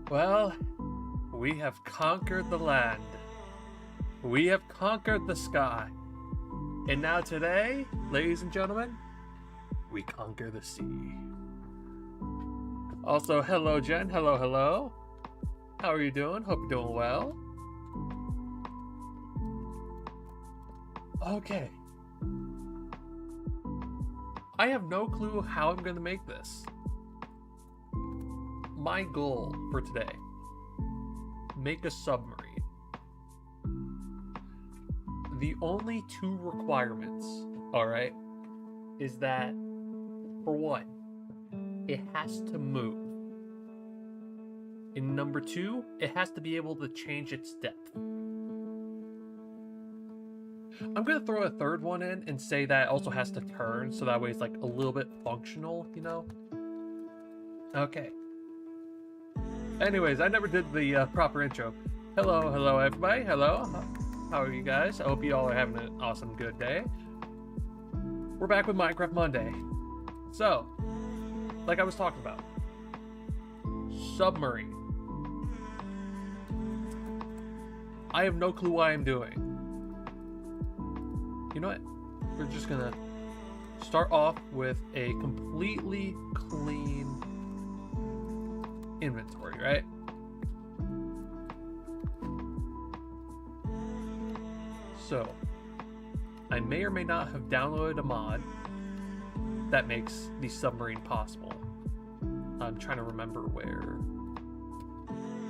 Well, we have conquered the land. We have conquered the sky. And now today, ladies and gentlemen, we conquer the sea. Also, hello Jen, hello. How are you doing? Hope you're doing well. Okay. I have no clue how I'm going to make this. My goal for today, make a submarine. The only two requirements, alright, is that, for one, it has to move. And number two, it has to be able to change its depth. I'm going to throw a third one in and say that it also has to turn, so that way it's like a little bit functional, you know? Okay. Anyways, I never did the proper intro. Hello everybody, hello. How are you guys? I hope you all are having an awesome, good day. We're back with Minecraft Monday. So, like I was talking about, submarine. I have no clue what I'm doing. You know what? We're just gonna start off with a completely clean inventory, right? So, I may or may not have downloaded a mod that makes the submarine possible. I'm trying to remember where.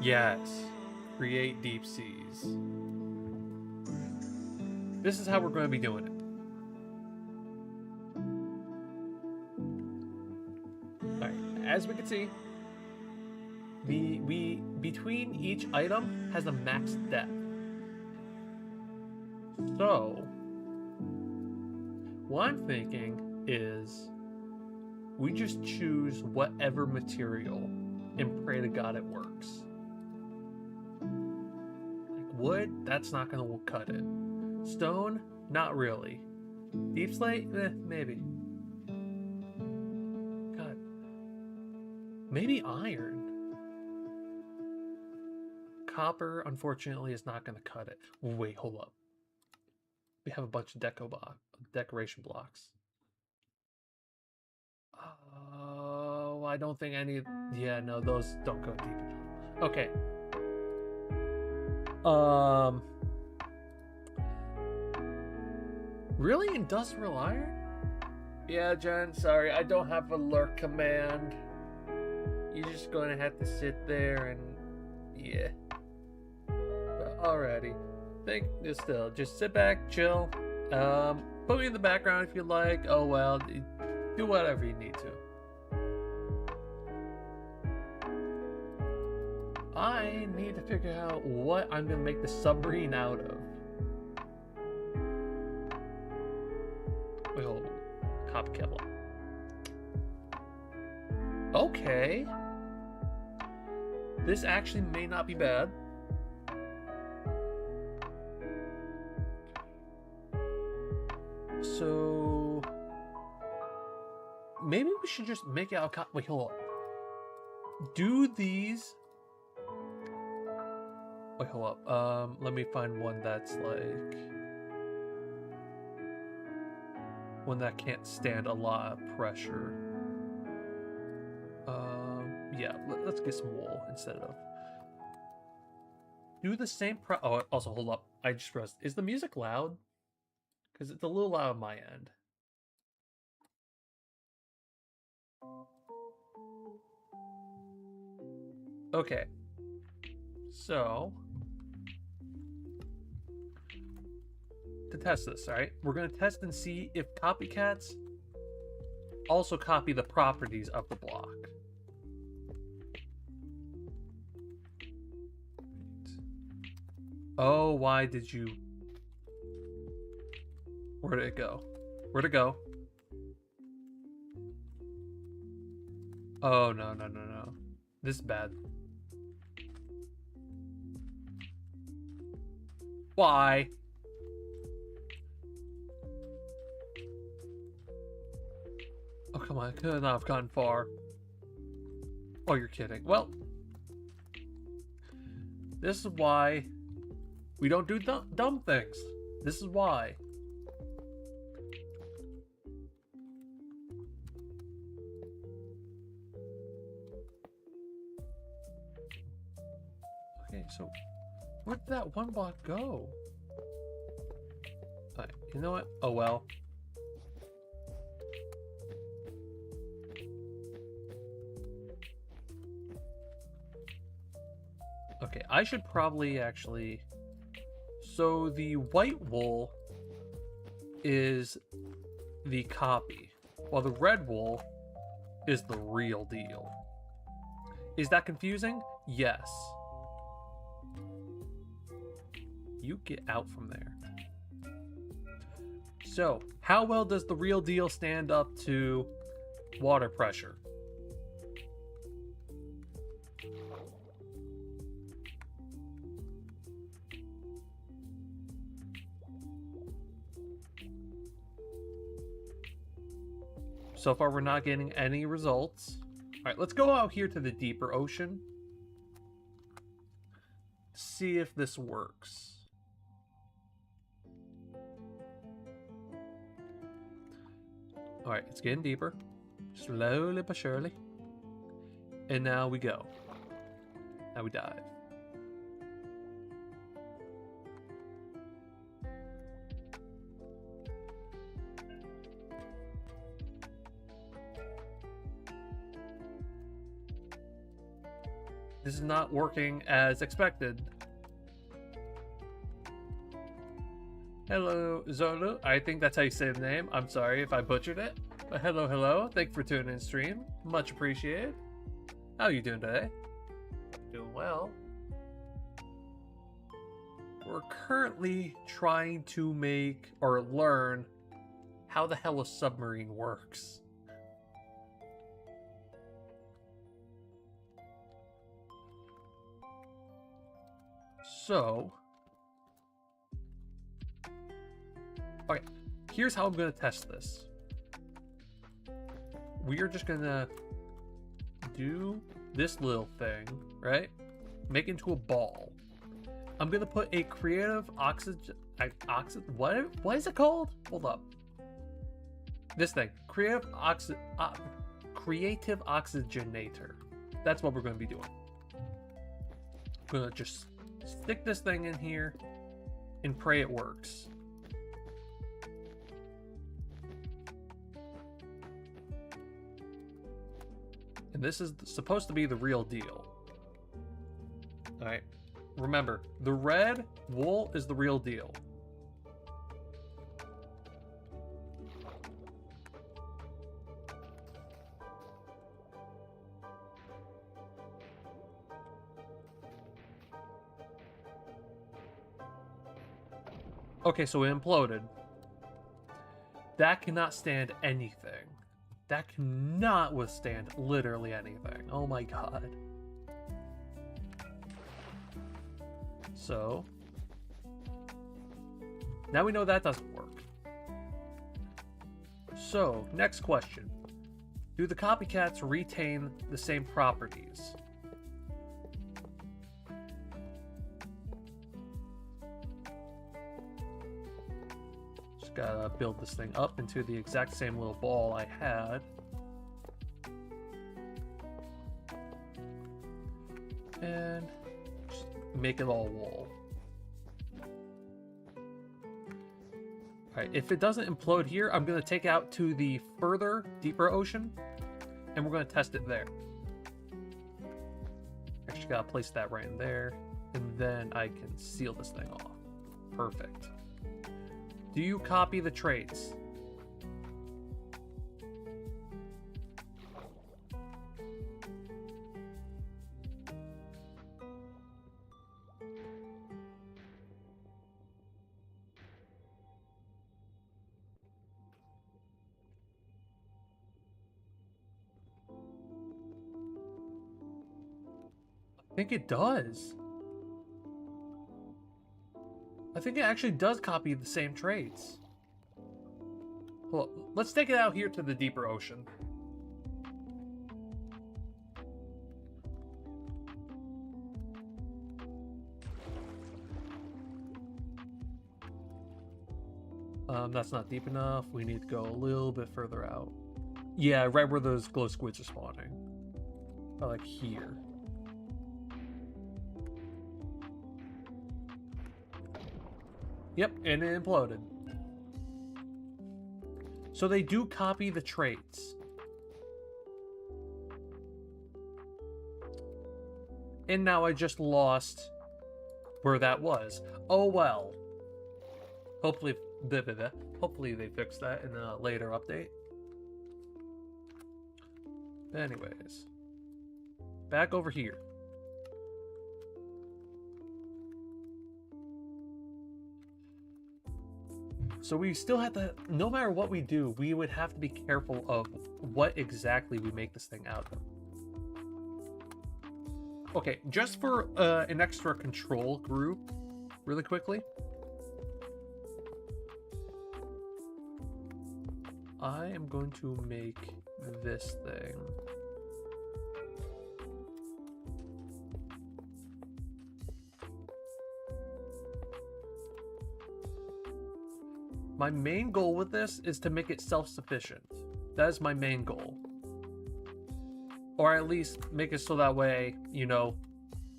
Yes, create deep seas. This is how we're going to be doing it. Alright, as we can see, between each item has a max depth. So, what I'm thinking is we just choose whatever material and pray to God it works. Like wood, that's not going to cut it. Stone, not really. Deep slate, maybe. God, maybe iron. Copper, unfortunately, is not going to cut it. Wait, hold up. We have a bunch of decoration blocks. Oh, I don't think any. Yeah, no, those don't go deep enough. Okay. Really? Industrial iron? Yeah, Jen, sorry, I don't have a lurk command. You're just gonna have to sit there and. Yeah. But alrighty. Just sit back, chill. Put me in the background if you like. Oh well, do whatever you need to. I need to figure out what I'm gonna make the submarine out of. Wait, hold on. Copper Kevlar. Okay. This actually may not be bad. So maybe we should just make it out. Wait, hold on. Do these? Wait, hold up. Let me find one that's like one that can't stand a lot of pressure. Yeah. Let's get some wool instead of. Do the same. Oh, also hold up. I just realized. Is the music loud? Because it's a little loud on my end. Okay. So, to test this, alright? We're going to test and see if copycats also copy the properties of the block. Oh, why did you... Where did it go? Where'd it go? Oh, no. This is bad. Why? Oh, come on. I could not have gone far. Oh, you're kidding. Well, This is why we don't do dumb things. This is why. Okay, so where'd that one block go? You know what? Oh well. Okay, I should probably actually... So the white wool is the copy, while the red wool is the real deal. Is that confusing? Yes. You get out from there. So, how well does the real deal stand up to water pressure? So far, we're not getting any results. All right, let's go out here to the deeper ocean. See if this works. All right, it's getting deeper. Slowly but surely. And now we go. Now we dive. This is not working as expected. Hello, Zolu. I think that's how you say the name. I'm sorry if I butchered it. But hello, hello. Thank you for tuning in stream. Much appreciated. How are you doing today? Doing well. We're currently trying to make or learn how the hell a submarine works. So, okay, here's how I'm going to test this. We are just going to do this little thing, right? Make it into a ball. I'm going to put a creative what is it called? Hold up. This thing, creative oxygenator. That's what we're going to be doing. I'm going to just stick this thing in here and pray it works. And this is supposed to be the real deal. Alright, remember, the red wool is the real deal. Okay, so it imploded. That cannot stand anything. That cannot withstand literally anything. Oh my god. So, now we know that doesn't work. So, next question. Do the copycats retain the same properties? Gotta build this thing up into the exact same little ball I had. And just make it all wool. Alright, if it doesn't implode here, I'm gonna take it out to the further, deeper ocean, and we're gonna test it there. Actually gotta place that right in there, and then I can seal this thing off. Perfect. Do you copy the traits? I think it does. I think it actually does copy the same traits. Well, let's take it out here to the deeper ocean. That's not deep enough. We need to go a little bit further out. Yeah, right where those glow squids are spawning. Or like here. Yep, and it imploded. So they do copy the traits. And now I just lost where that was. Oh well. Hopefully they fix that in a later update. Anyways. Back over here. So we still have to, no matter what we do, we would have to be careful of what exactly we make this thing out of. Okay, just for an extra control group, really quickly. I am going to make this thing. My main goal with this is to make it self-sufficient. That is my main goal. Or at least make it so that way, you know,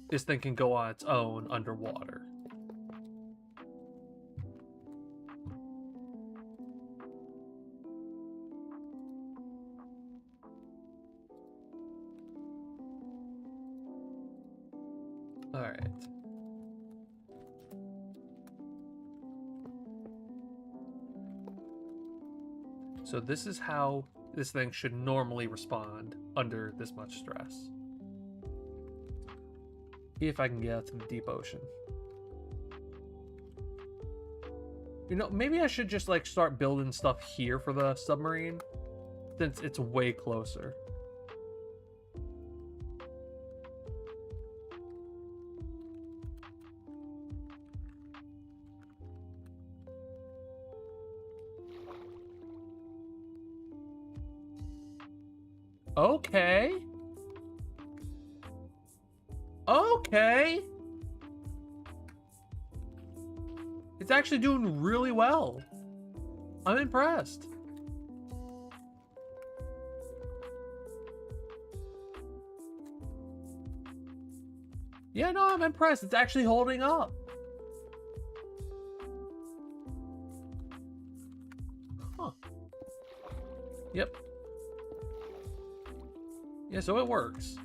this thing can go on its own underwater. All right. So this is how this thing should normally respond under this much stress. If I can get out to the deep ocean. You know, maybe I should just like start building stuff here for the submarine, since it's way closer. Okay. Okay. It's actually doing really well. I'm impressed. Yeah, no, I'm impressed. It's actually holding up. Huh. Yep. Yeah, so it works.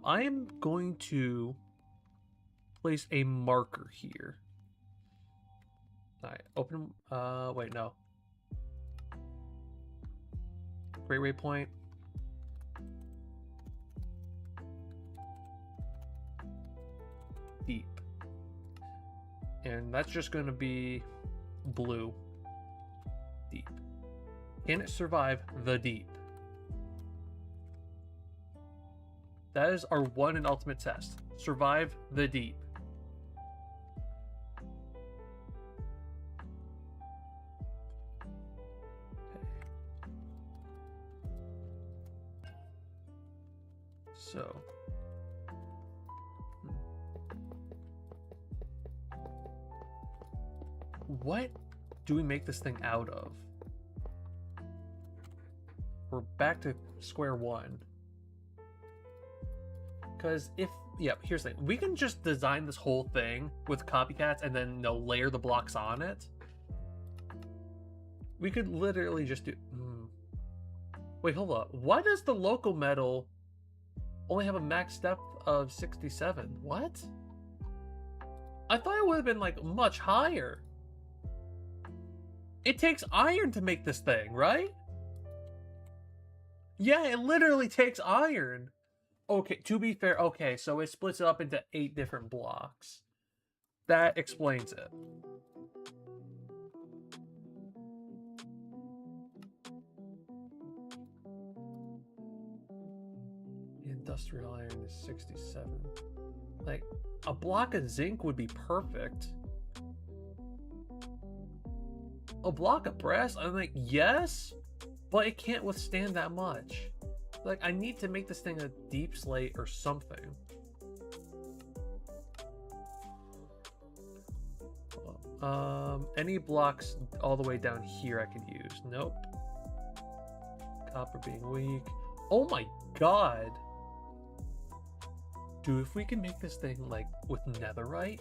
I am going to place a marker here. All right, open, wait, no. Great waypoint. Deep. And that's just going to be blue. Deep. Can it survive the deep? That is our one and ultimate test. Survive the deep. Okay. So. What do we make this thing out of? We're back to square one. Because if, yeah, here's the thing. We can just design this whole thing with copycats and then, you know, layer the blocks on it. We could literally just do... Wait, hold up. Why does the local metal only have a max depth of 67? What? I thought it would have been, like, much higher. It takes iron to make this thing, right? Yeah, it literally takes iron. Okay, to be fair, okay, so it splits it up into 8 different blocks. That explains it. The industrial iron is 67. Like, a block of zinc would be perfect. A block of brass? I'm like, yes, but it can't withstand that much. Like, I need to make this thing a deep slate or something. Any blocks all the way down here I could use. Nope. Copper being weak. Oh my god. Dude, if we can make this thing like with netherite,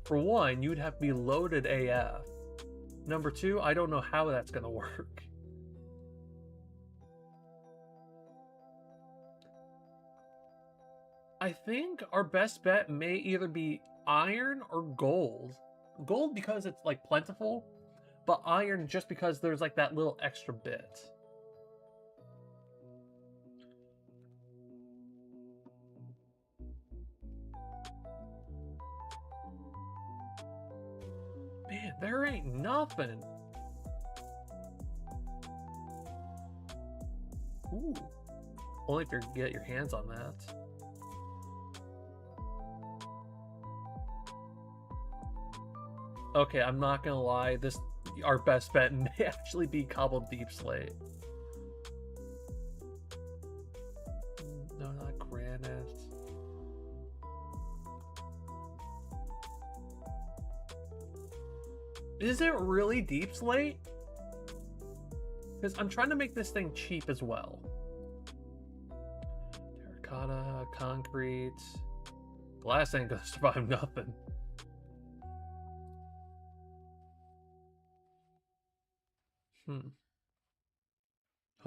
for one, you'd have to be loaded AF. Number two, I don't know how that's gonna work. I think our best bet may either be iron or gold. Gold because it's like plentiful, but iron just because there's like that little extra bit. Man, there ain't nothing. Ooh. Only if you get your hands on that. Okay, I'm not gonna lie, our best bet may actually be cobbled deep slate. No, not granite. Is it really deep slate? Because I'm trying to make this thing cheap as well. Terracotta, concrete. Glass ain't gonna survive nothing.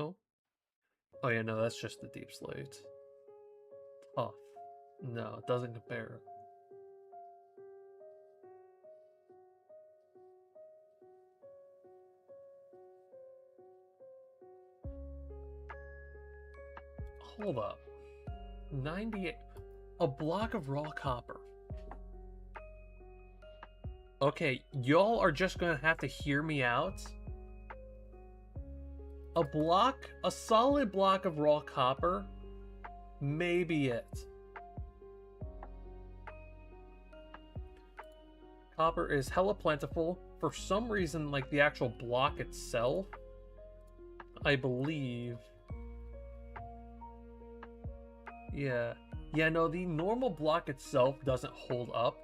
Oh. Oh yeah, no, that's just the deep slate. Tough. No, it doesn't compare. Hold up. 98. A block of raw copper. Okay, y'all are just gonna have to hear me out. A solid block of raw copper may be it. Copper is hella plentiful. For some reason, like the actual block itself, I believe. Yeah, no, the normal block itself doesn't hold up,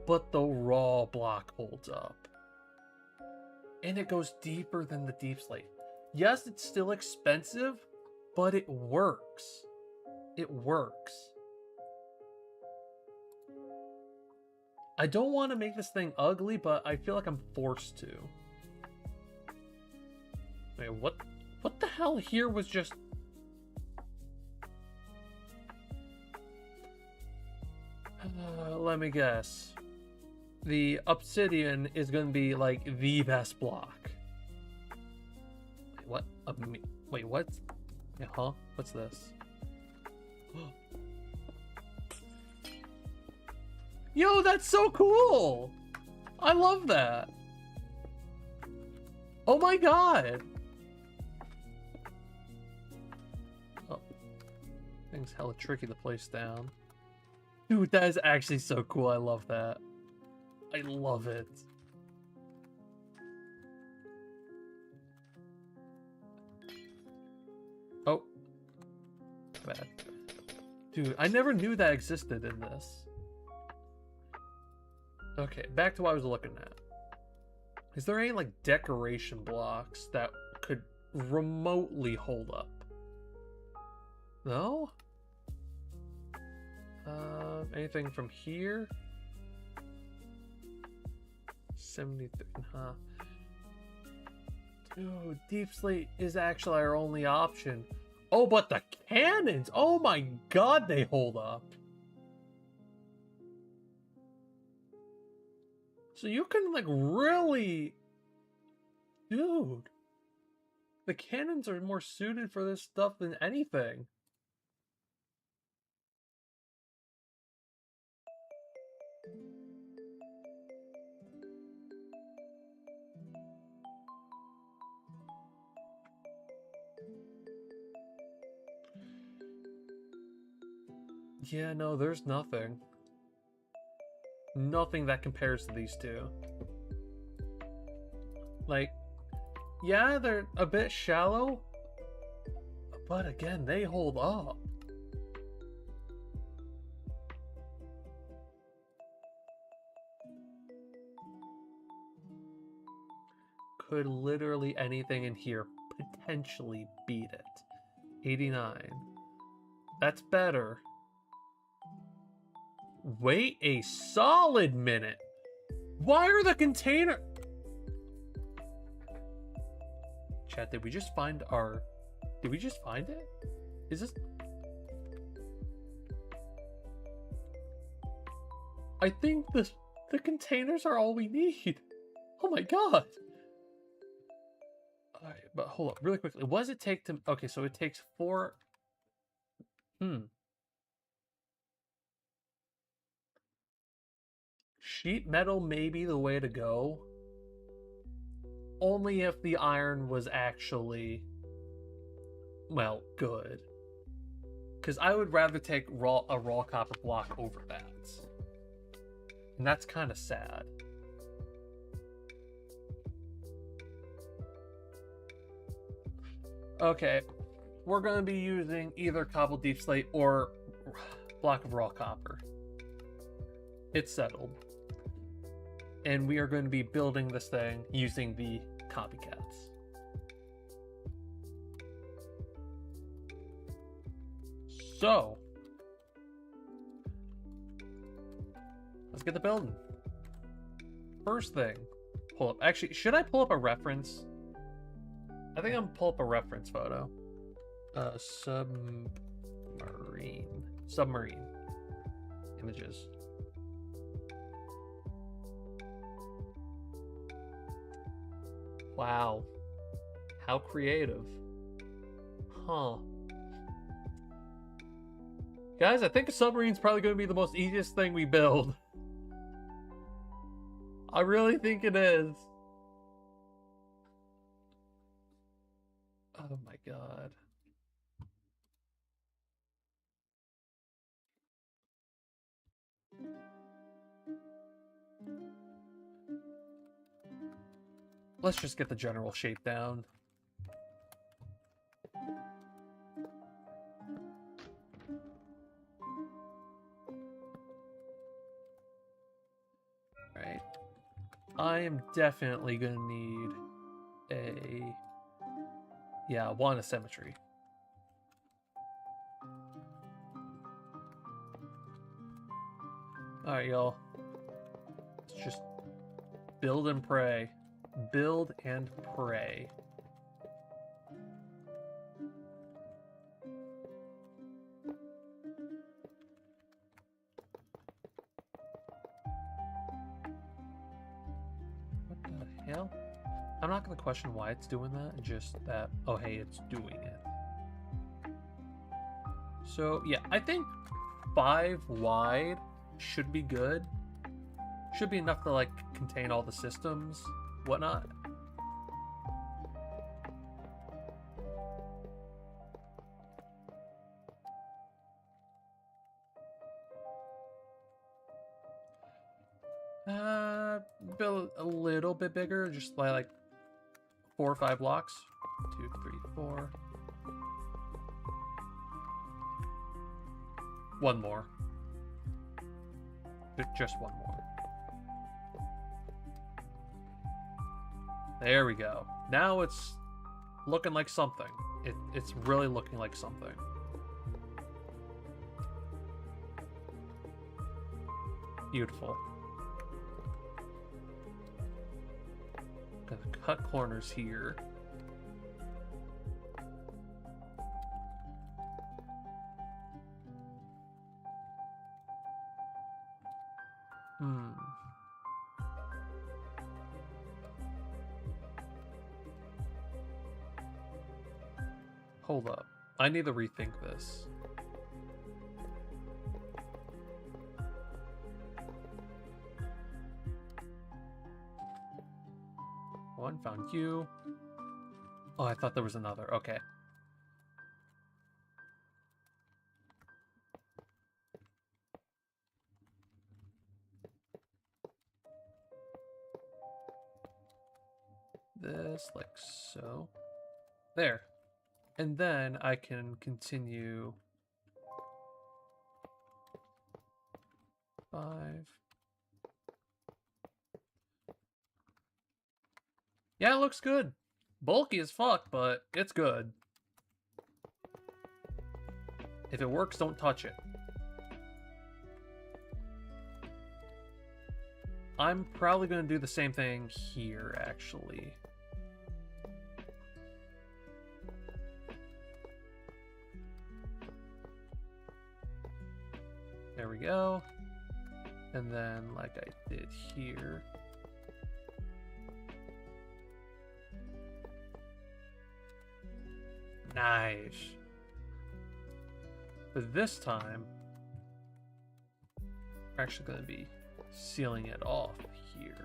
but the raw block holds up. And it goes deeper than the deep slate. Yes, it's still expensive, but it works. It works. I don't want to make this thing ugly, but I feel like I'm forced to. Wait, what the hell here was just... let me guess. The obsidian is going to be like the best block. What? Wait, what? Yeah, huh? What's this? Yo, that's so cool! I love that. Oh my god! Oh. Thing's hella tricky to place down. Dude, that is actually so cool. I love that. I love it. Oh. Bad. Dude, I never knew that existed in this. Okay, back to what I was looking at. Is there any, like, decoration blocks that could remotely hold up? No? Anything from here? 73, huh? Dude, deep slate is actually our only option. Oh, but the cannons! Oh my god, they hold up. So you can, like, really... Dude. The cannons are more suited for this stuff than anything. Yeah, no, there's nothing. Nothing that compares to these two. Like, yeah, they're a bit shallow, but again, they hold up. Could literally anything in here potentially beat it? 89. That's better. Wait a solid minute. Why are the container... Chat, did we just find our... Did we just find it? Is this... I think the containers are all we need. Oh my god. Alright, but hold up really quickly. What does it take to... Okay, so it takes 4... Sheet metal may be the way to go. Only if the iron was actually... well, good. Because I would rather take a raw copper block over that. And that's kind of sad. Okay, we're going to be using either cobbled deep slate or block of raw copper. It's settled. And we are going to be building this thing using the copycats. So, let's get the building. First thing, pull up. Actually, should I pull up a reference? I think I'm gonna pull up a reference photo. Submarine images. Wow, how creative. Huh. Guys, I think a submarine's probably going to be the most easiest thing we build. I really think it is. Oh my god. Let's just get the general shape down. Right. I am definitely gonna need a... yeah, one asymmetry. Alright, y'all. Let's just build and pray. Build and pray. What the hell? I'm not going to question why it's doing that, just that, oh hey, it's doing it. So, yeah, I think 5 wide should be good. Should be enough to, like, contain all the systems, whatnot. Build a little bit bigger, just by, like, 4 or 5 blocks. 2, 3, 4. One more. Just one more. There we go. Now it's looking like something. It's really looking like something. Beautiful. Gonna cut corners here. Hold up. I need to rethink this. One, found you. Oh, I thought there was another. Okay. this like so. There. And then I can continue 5. Yeah, it looks good. Bulky as fuck, but it's good. If it works, don't touch it. I'm probably going to do the same thing here, actually. There we go. And then, like I did here. Nice. But this time, we're actually going to be sealing it off here.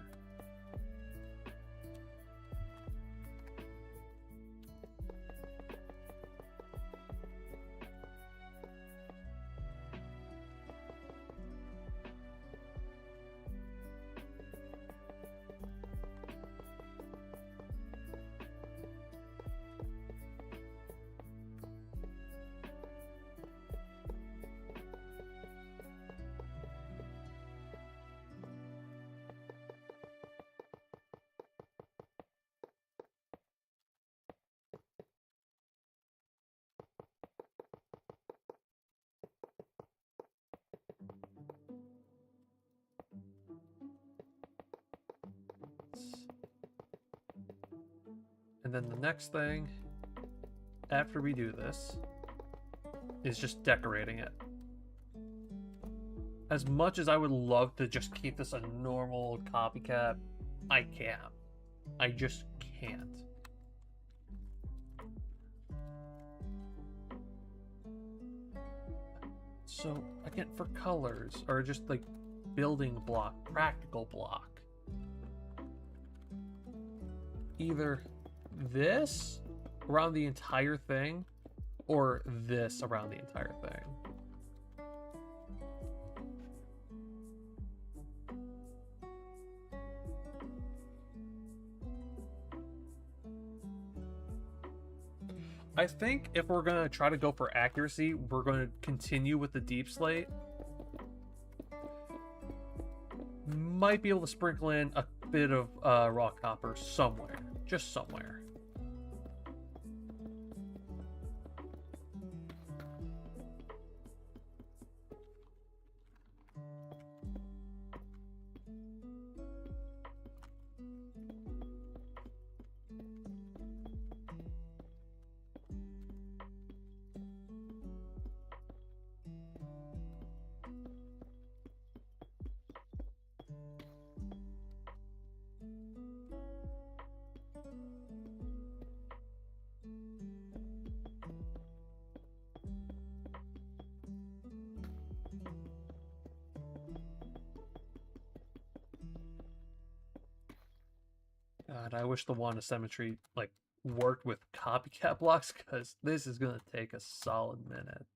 And then the next thing, after we do this, is just decorating it. As much as I would love to just keep this a normal copycat, I can't. I just can't. So, again, for colors, or just like building block, practical block, either this around the entire thing or this around the entire thing. I think if we're going to try to go for accuracy, we're going to continue with the deep slate. Might be able to sprinkle in a bit of raw copper somewhere. Just somewhere. God, I wish the wand of symmetry like worked with copycat blocks, because this is gonna take a solid minute.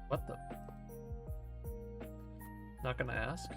What the? Not gonna ask?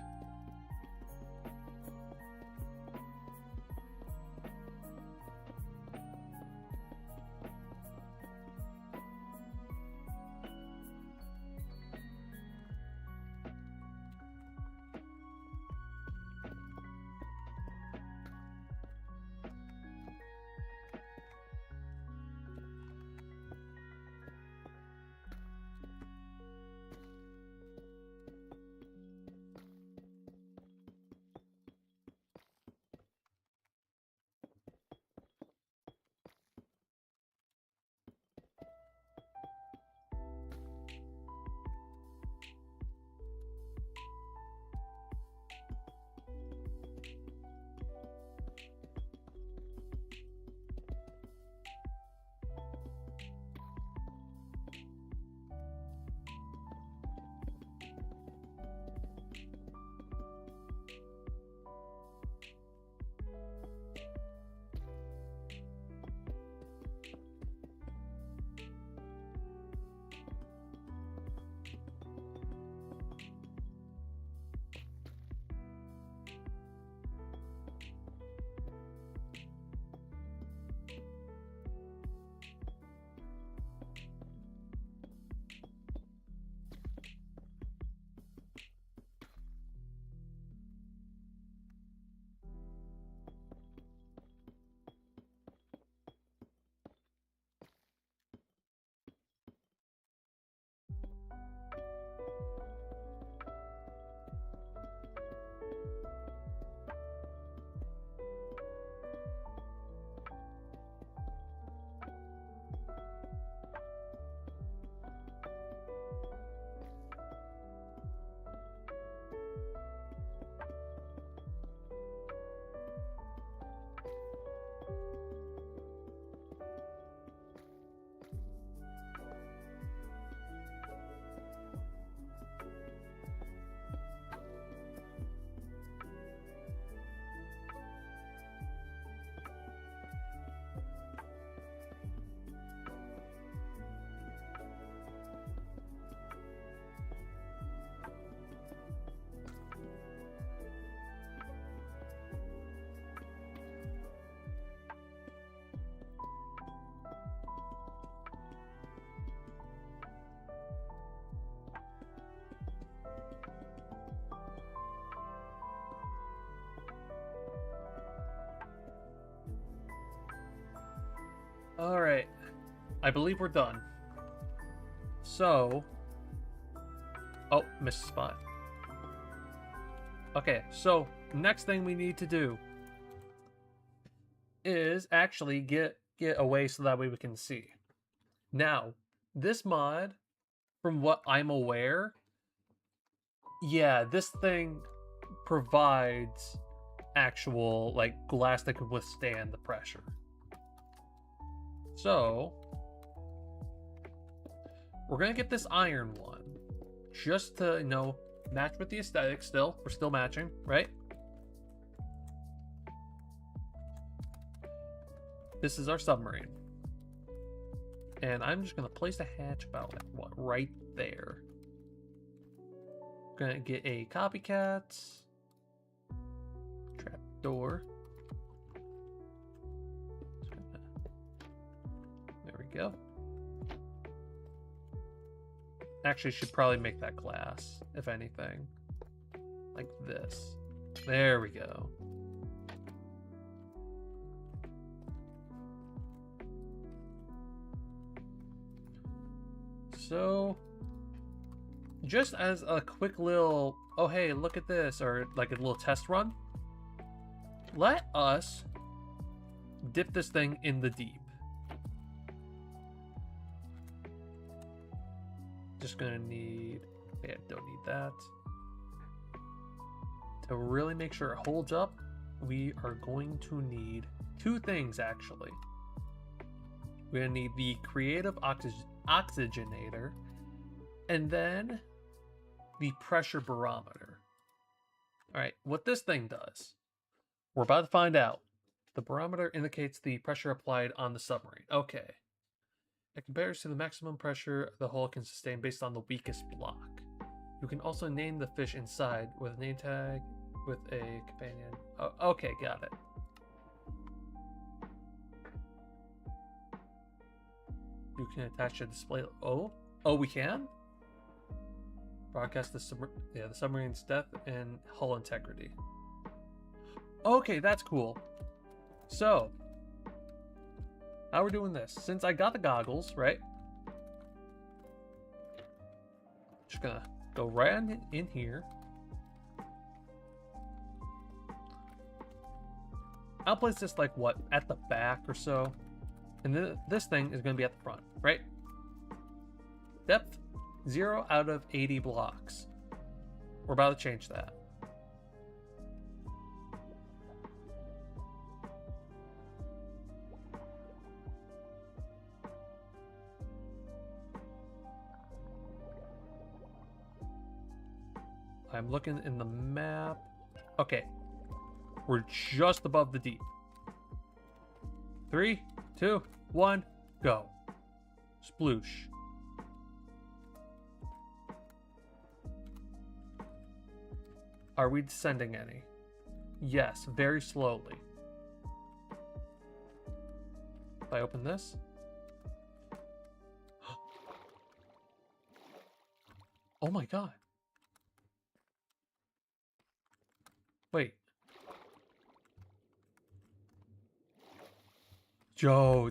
I believe we're done. So, oh, missed a spot. Okay, so next thing we need to do is actually get away so that way we can see. Now, this mod, from what I'm aware, yeah, this thing provides actual like glass that can withstand the pressure. So we're gonna get this iron one just to, you know, match with the aesthetic. Still, we're still matching, right? This is our submarine, and I'm just gonna place a hatch about like, what, right there. Gonna get a copycat trap door. There we go. Actually, should probably make that glass, if anything, like this. There we go. So, just as a quick little, oh hey, look at this, or like a little test run, let us dip this thing in the deep. Just gonna need, yeah, don't need that. To really make sure it holds up, we are going to need two things actually. We're gonna need the creative oxygenator, and then the pressure barometer. All right, what this thing does, we're about to find out. The barometer indicates the pressure applied on the submarine. Okay. It compares to the maximum pressure the hull can sustain based on the weakest block. You can also name the fish inside with a name tag with a companion. Oh, okay, got it. You can attach a display. Oh, we can? Broadcast the submarine's depth and hull integrity. Okay, that's cool. So, how we're doing this? Since I got the goggles, right? Just gonna go right in here. I'll place this like what, at the back or so, and then this thing is gonna be at the front, right? Depth 0 out of 80 blocks. We're about to change that. I'm looking in the map. Okay. We're just above the deep. 3, 2, 1, go. Sploosh. Are we descending any? Yes, very slowly. If I open this. Oh my god. Wait. Joe,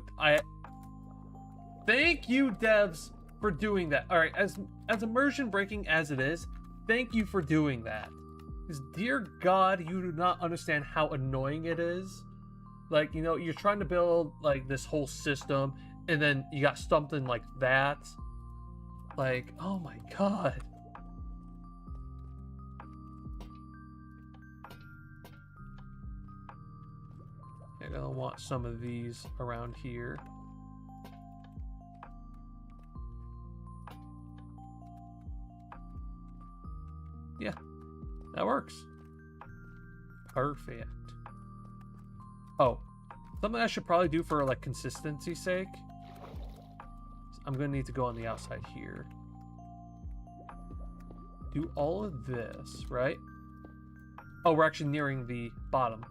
thank you, devs, for doing that. All right, as immersion breaking as it is, thank you for doing that. Because dear God, you do not understand how annoying it is. Like, you know, you're trying to build like this whole system, and then you got something like that. Like, oh my God. I'm gonna want some of these around here. Yeah, that works. Perfect. Oh, something I should probably do for like consistency's sake. I'm gonna need to go on the outside here. Do all of this, right? Oh, we're actually nearing the bottom.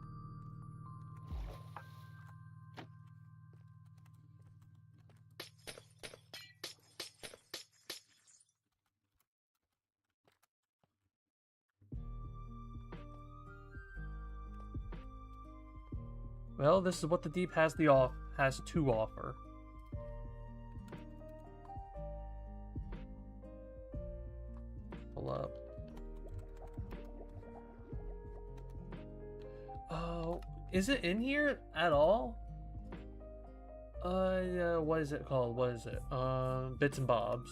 Well, this is what the deep has to offer. Is it in here at all? What is it called? What is it? Bits and Bobs.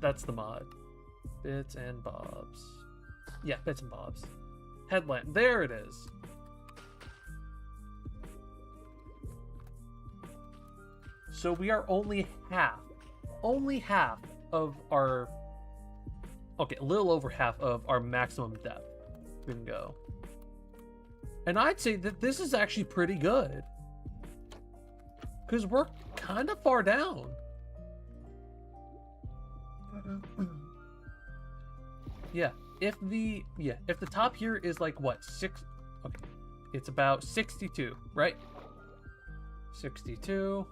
That's the mod. Bits and Bobs. Yeah, Bits and Bobs. Headlamp. There it is. So we are only half of our, okay, a little over half of our maximum depth we can go. And I'd say that this is actually pretty good, because we're kind of far down. Yeah, if the top here is like what, 6, okay, it's about 62, right? 62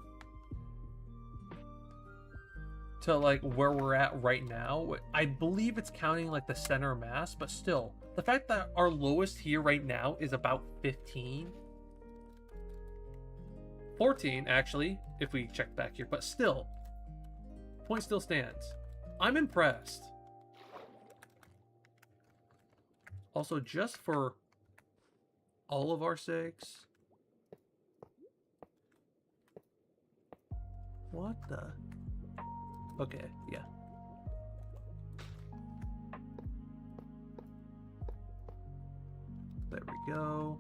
to like where we're at right now. I believe it's counting like the center mass, but still, the fact that our lowest here right now is about 15, 14 actually, if we check back here, but still, point still stands. I'm impressed. Also, just for all of our sakes, what the? Okay, yeah. There we go.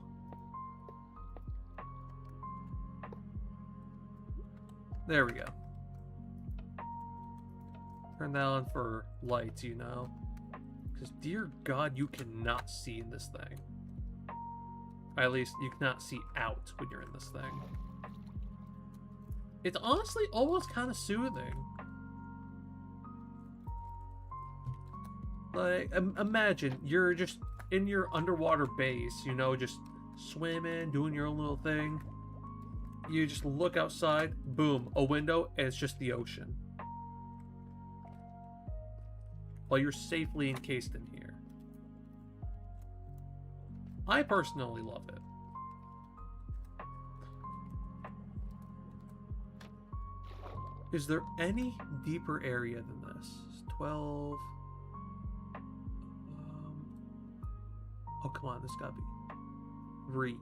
There we go. Turn that on for lights, you know. Because, dear God, you cannot see in this thing. Or at least, you cannot see out when you're in this thing. It's honestly almost kind of soothing. Like, imagine you're just in your underwater base, you know, just swimming, doing your own little thing. You just look outside, boom, a window, and it's just the ocean. While you're safely encased in here. I personally love it. Is there any deeper area than this? 12. Oh, come on, this gotta be 3.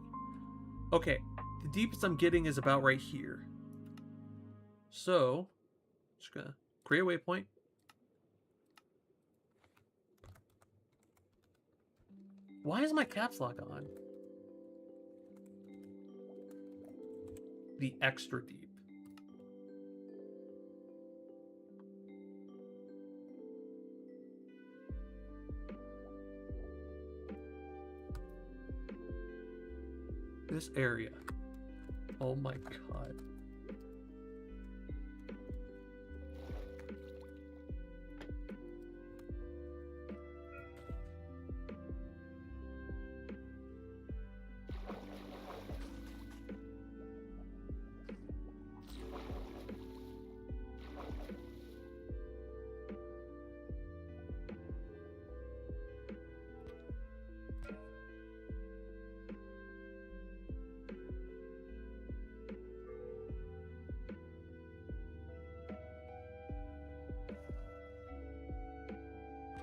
Okay, the deepest I'm getting is about right here. So, just gonna create a waypoint. Why is my caps lock on? The extra deep. This area. Oh my God.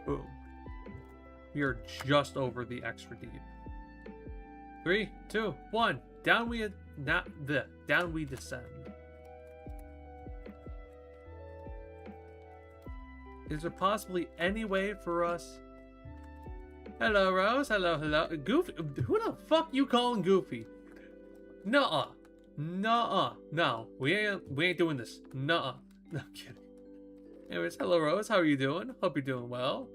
Boom. We are just over the extra deep. 3, 2, 1. Down we down we descend. Is there possibly any way for us? Hello, Rose. Hello, hello. Goofy. Who the fuck you calling Goofy? Nuh-uh. Nuh-uh. No, we ain't doing this. Nuh-uh. No, I'm kidding. Anyways, hello, Rose. How are you doing? Hope you're doing well.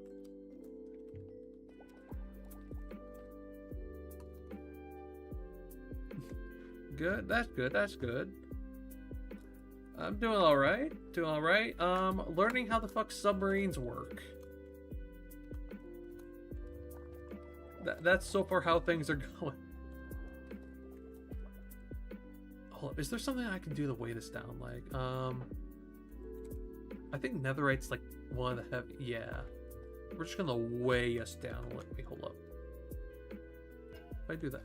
Good. That's good. That's good. I'm doing all right. Doing all right. Learning how the fuck submarines work. That's so far how things are going. Hold up. Is there something I can do to weigh this down? Like, I think netherite's like one of the heavy. Yeah. We're just gonna weigh us down. Let me hold up. If I do that.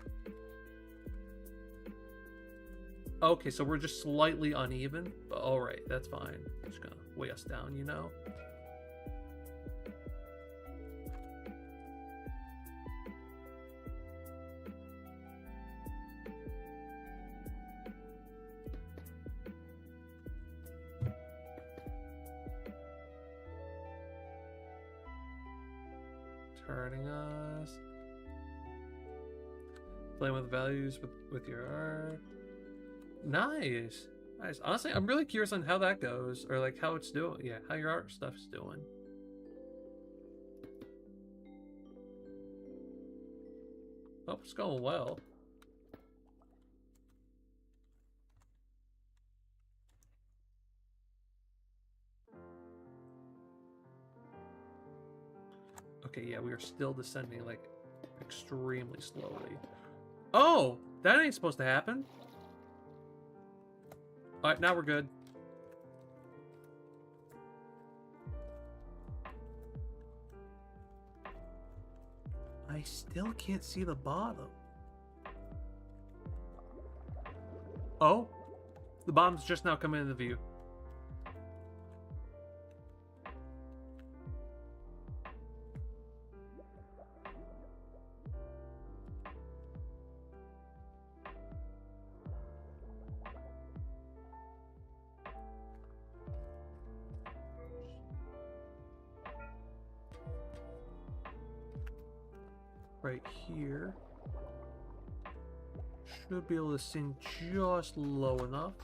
Okay, so we're just slightly uneven, but alright, that's fine. I'm just gonna weigh us down, you know? hurting us. Playing with values with your art. Nice. Nice. Honestly, I'm really curious on how that goes, or like how it's doing. Yeah, how your art stuff's doing. Oh, it's going well. Okay, yeah, we are still descending like extremely slowly. Oh, that ain't supposed to happen. All right, now we're good. I still can't see the bottom. Oh, the bottom's just now coming into view. Right here. Should be able to sink just low enough.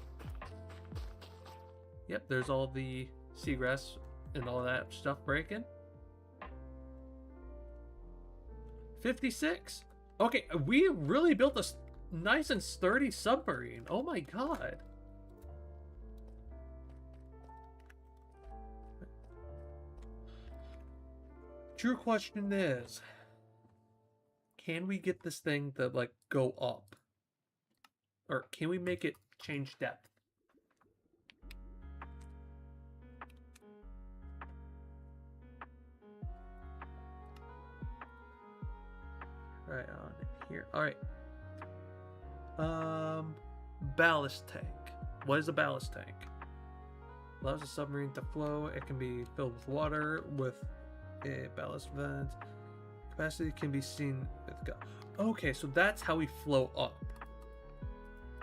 Yep, there's all the seagrass and all that stuff breaking. 56. Okay, we really built a nice and sturdy submarine. Oh my god. True question is, can we get this thing to like go up? Or can we make it change depth? Right on here. All right. Ballast tank. What is a ballast tank? Allows a submarine to flow. It can be filled with water with a ballast vent. Capacity can be seen with go. Okay, so that's how we flow up.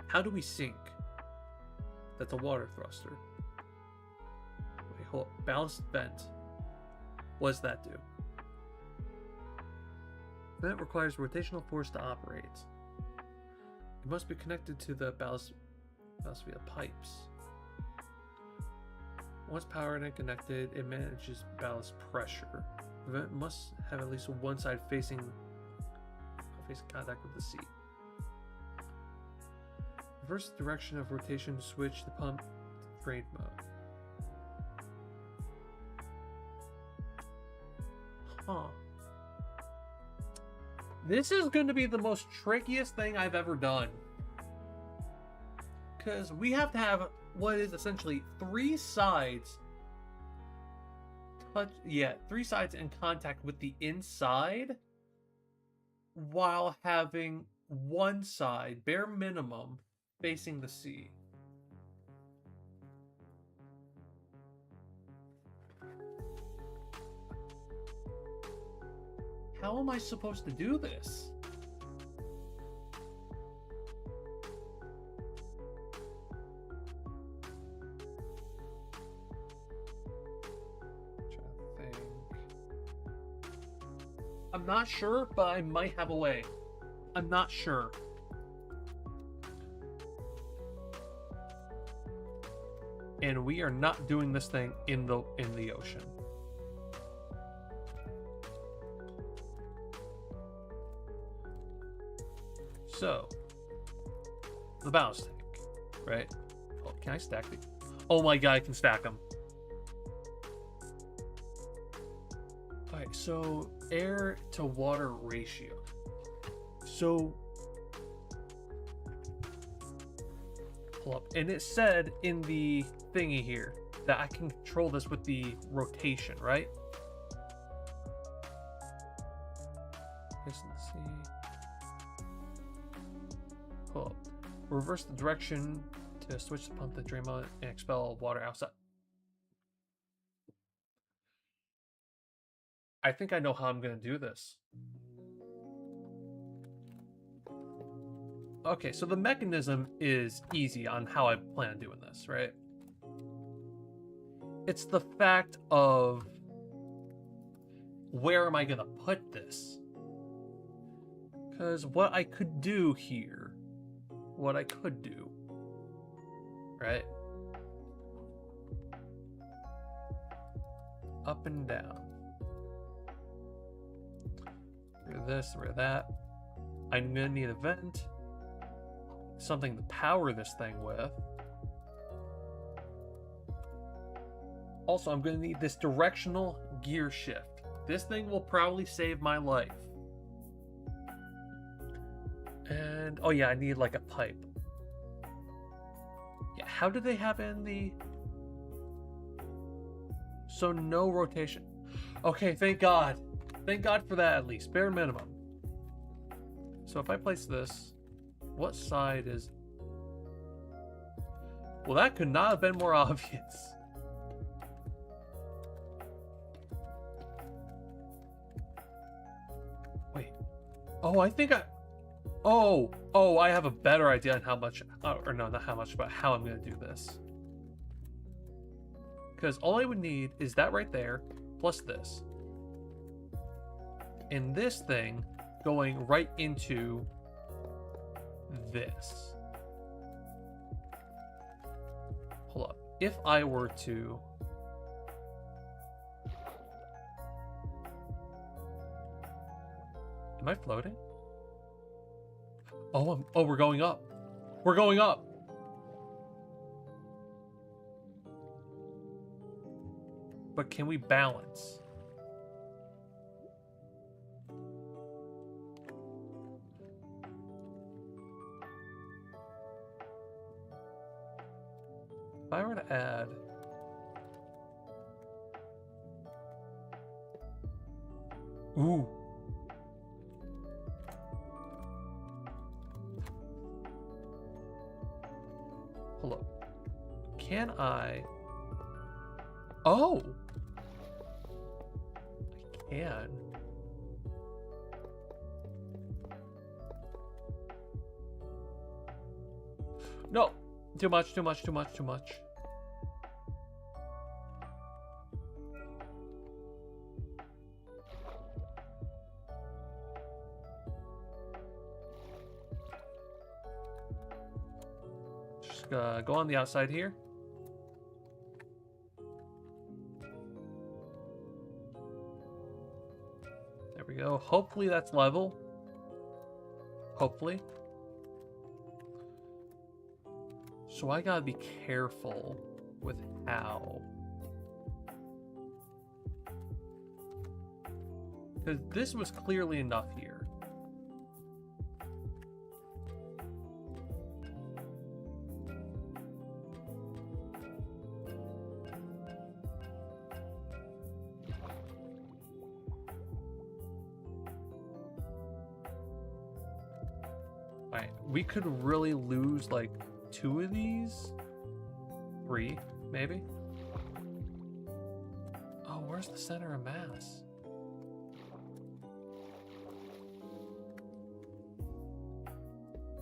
How do we sink? That's a water thruster. Wait, hold up. Ballast vent. What does that do? Vent requires rotational force to operate. It must be connected to the ballast via pipes. Once powered and connected, it manages ballast pressure. The vent must have at least one side facing contact with the sea. Reverse the direction of rotation to switch the pump to drain mode. Huh. This is going to be the most trickiest thing I've ever done. Because we have to have what is essentially three sides in contact with the inside while having one side, bare minimum, facing the sea. How am I supposed to do this? I'm not sure, but I might have a way. I'm not sure. And we are not doing this thing in the ocean. So, the ballast tank, right? Oh, can I stack these? Oh my god, I can stack them. Alright, so air to water ratio. So, pull up. And it said in the thingy here that I can control this with the rotation, right? Let's see. Pull up. Reverse the direction to switch the pump to drain mode and expel water outside. I think I know how I'm going to do this. Okay, so the mechanism is easy on how I plan on doing this, right? It's the fact of where am I going to put this. Because what I could do here, right? Up and down. Through this, through that. I'm gonna need a vent. Something to power this thing with. Also, I'm gonna need this directional gear shift. This thing will probably save my life. And, oh yeah, I need like a pipe. Yeah, how do they have in the... So no rotation. Okay, thank God. Thank God for that at least, bare minimum. So if I place this, what side is... Well, that could not have been more obvious. Wait. Oh, I think I... Oh, I have a better idea on how much... or no, not how much, but how I'm going to do this. Because all I would need is that right there, plus this. And this thing going right into this. Hold up. If I were to... Am I floating? Oh, we're going up. We're going up. But can we balance? If I were to add... Ooh. Hold up. Can I... Oh! I can. No! Too much, too much, too much, too much. Just go on the outside here. There we go. Hopefully that's level. Hopefully. So I gotta be careful with how. Because this was clearly enough here. Alright, we could really lose like 2 of these? 3, maybe? Oh, where's the center of mass?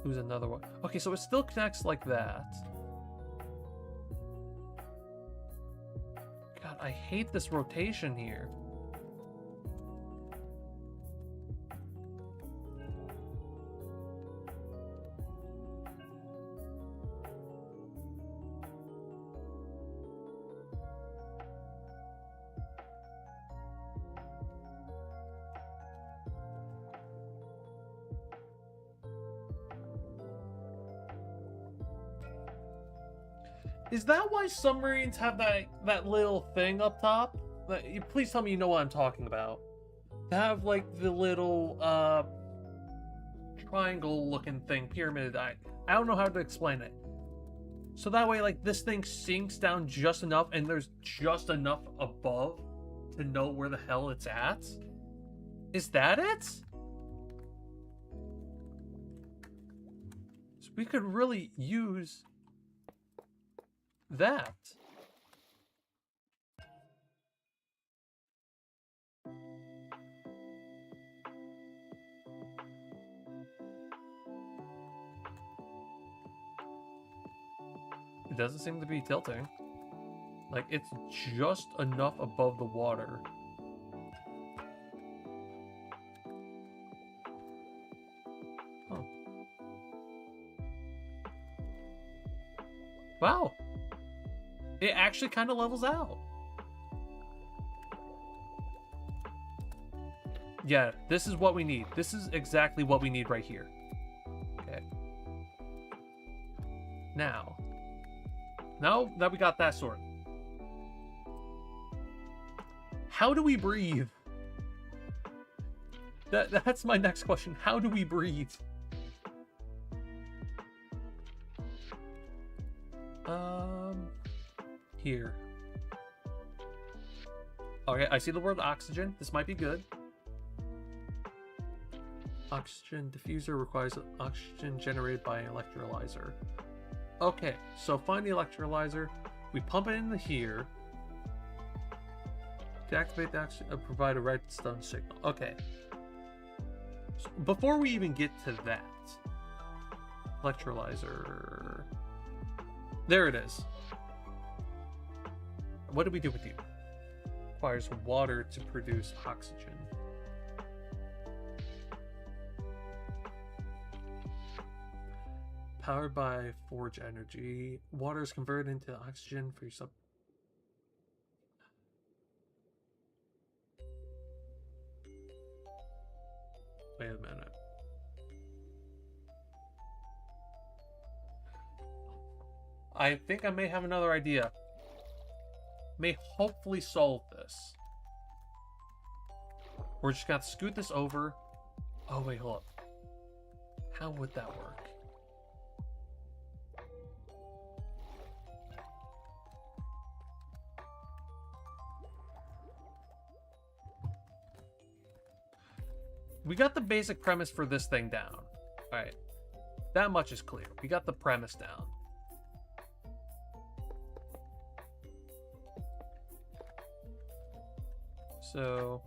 Lose another one. Okay, so it still connects like that. God, I hate this rotation here. Is that why submarines have that little thing up top? Please tell me you know what I'm talking about. They have like the little triangle looking thing, pyramid. I don't know how to explain it. So that way like this thing sinks down just enough and there's just enough above to know where the hell it's at? Is that it? So we could really use that. It doesn't seem to be tilting. Like, it's just enough above the water. Wow. It actually kind of levels out. Yeah, this is what we need. This is exactly what we need right here. Okay. Now that we got that sorted, how do we breathe? That's my next question. How do we breathe? Here. Okay, I see the word oxygen. This might be good. Oxygen diffuser requires oxygen generated by an electrolyzer. Okay, so find the electrolyzer. We pump it into here. To activate the oxygen, provide a redstone signal. Okay. So before we even get to that, electrolyzer. There it is. What do we do with you? Requires water to produce oxygen. Powered by forge energy, water is converted into oxygen for your sub. Wait a minute. I think I may have another idea. May hopefully solve this. We're just gonna scoot this over. Oh wait, hold up. How would that work? We got the basic premise for this thing down. Alright. That much is clear. We got the premise down. So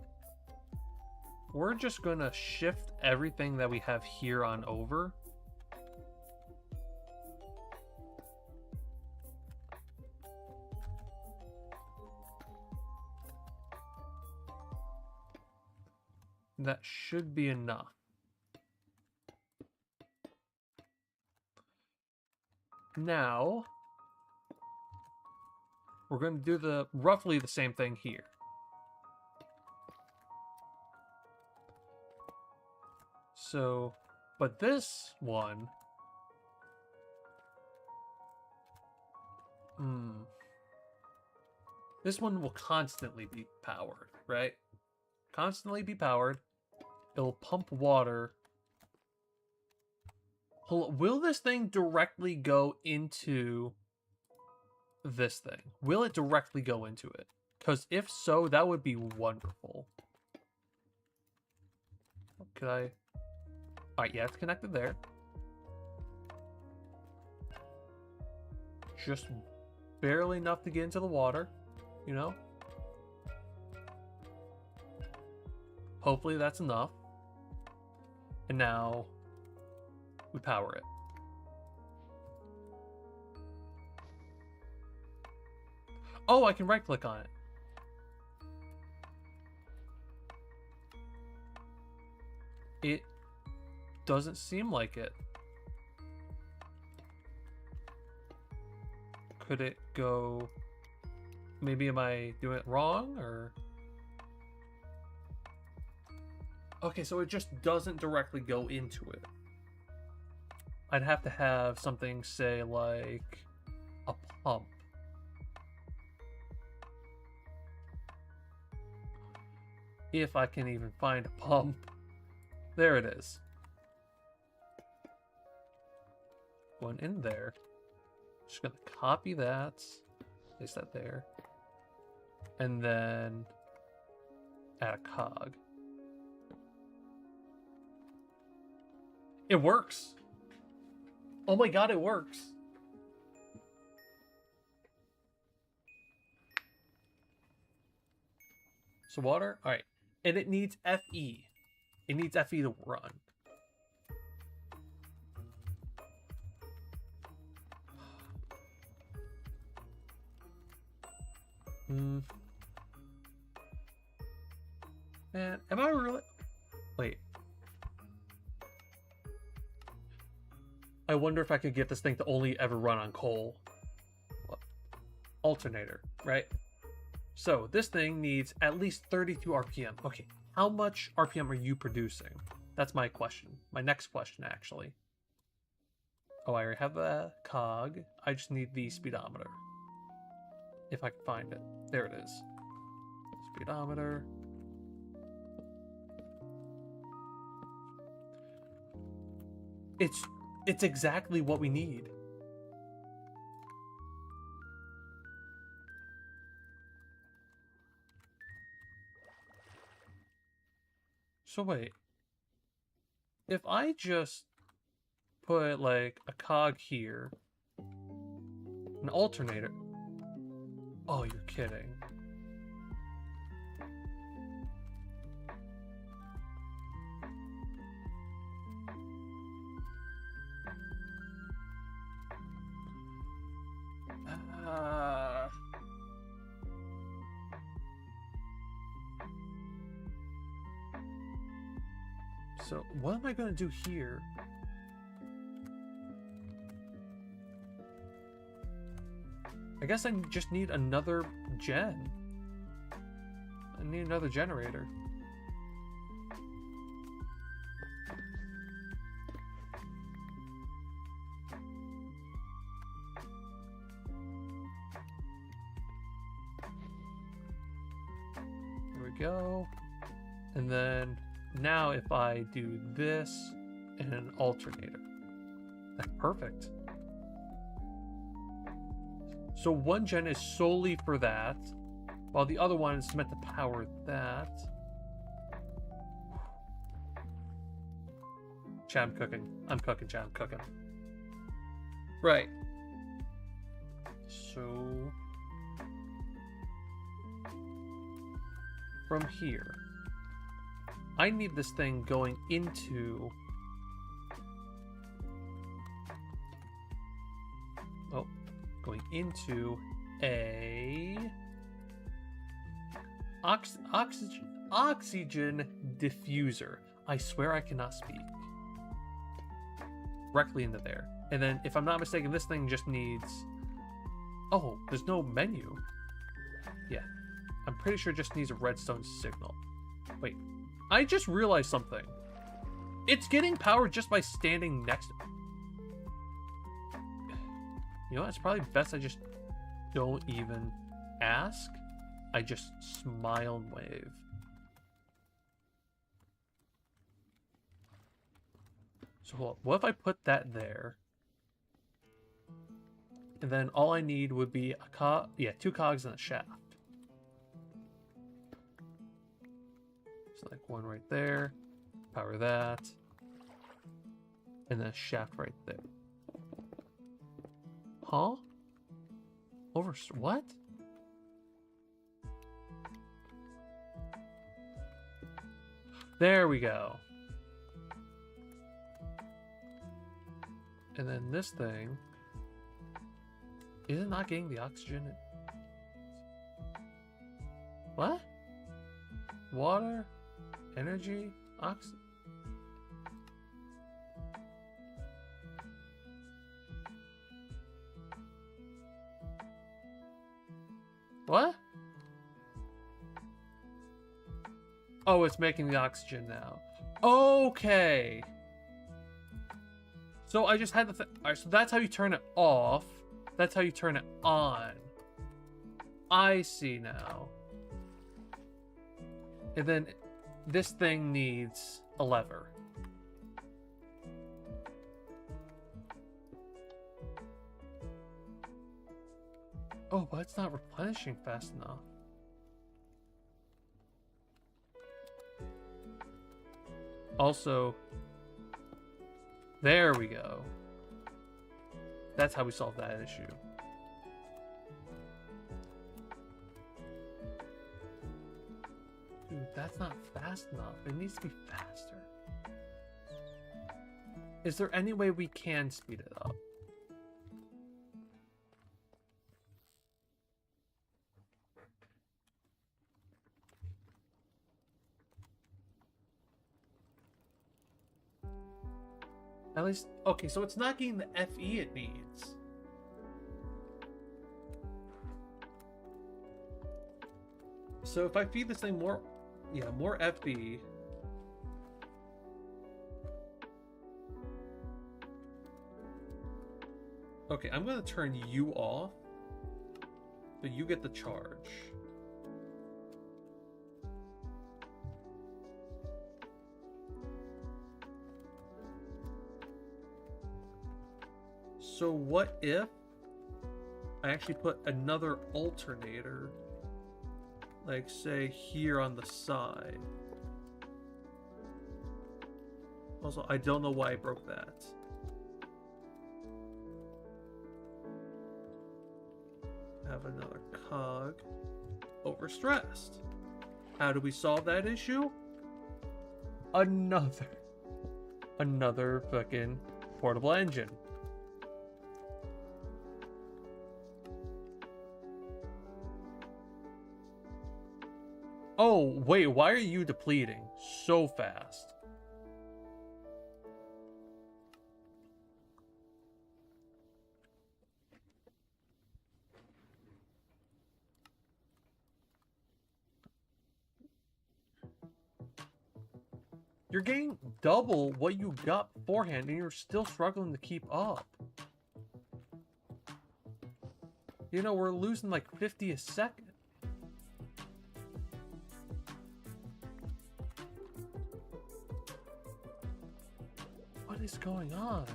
we're just gonna shift everything that we have here on over. That should be enough. Now we're going to do roughly the same thing here. So, but this one, this one will constantly be powered, right? Constantly be powered. It'll pump water. Will this thing directly go into this thing? Will it directly go into it? Because if so, that would be wonderful. Could I? Alright, yeah, it's connected there. Just barely enough to get into the water, you know? Hopefully that's enough. And now we power it. Oh, I can right click on it. It doesn't seem like it. Could it go... Maybe am I doing it wrong, or... Okay, so it just doesn't directly go into it. I'd have to have something, say, like a pump. If I can even find a pump. There it is. Going in there. Just gonna copy that. Place that there. And then add a cog. It works. Oh my god, it works. So water, all right. And it needs FE. It needs FE to run. Man, am I really... Wait. I wonder if I could get this thing to only ever run on coal. alternator, right? So this thing needs at least 32 RPM. Okay, how much RPM are you producing? That's my question. My next question, actually. Oh, I already have the cog. I just need the speedometer. If I can find it. There it is. Speedometer. It's exactly what we need. So wait. If I just put like a cog here, an alternator. Oh, you're kidding. So what am I going to do here? I guess I just need another gen. I need another generator. There we go. And then now if I do this and an alternator, that's perfect. So one gen is solely for that, while the other one is meant to power that. Chat, I'm cooking. I'm cooking, chat, I'm cooking. Right. So from here, I need this thing going into... Oh, going into a oxygen diffuser. I swear I cannot speak. Directly into there. And then, if I'm not mistaken, this thing just needs... Oh, there's no menu. Yeah. I'm pretty sure it just needs a redstone signal. Wait. I just realized something. It's getting power just by standing next to it. You know what? It's probably best I just don't even ask. I just smile and wave. So hold on. What if I put that there? And then all I need would be a cog. Yeah, 2 cogs and a shaft. So like one right there. Power that. And then a shaft right there. Huh? Over what? There we go. And then this thing, is it not getting the oxygen? What? Water, energy, oxygen. What? Oh, it's making the oxygen now. Okay. So I just had the alright, so that's how you turn it off. That's how you turn it on. I see now. And then this thing needs a lever. Oh, but it's not replenishing fast enough. Also, there we go. That's how we solve that issue. Dude, that's not fast enough. It needs to be faster. Is there any way we can speed it up? At least, okay, so it's not getting the FE it needs. So if I feed this thing more, yeah, more FB. Okay, I'm gonna turn you off, so you get the charge. So what if I actually put another alternator, like say here on the side? Also, I don't know why I broke that. Have another cog. Overstressed. How do we solve that issue? Another fucking portable engine. Oh, wait, why are you depleting so fast? You're getting double what you got beforehand, and you're still struggling to keep up. You know, we're losing like 50 a second. What is going on?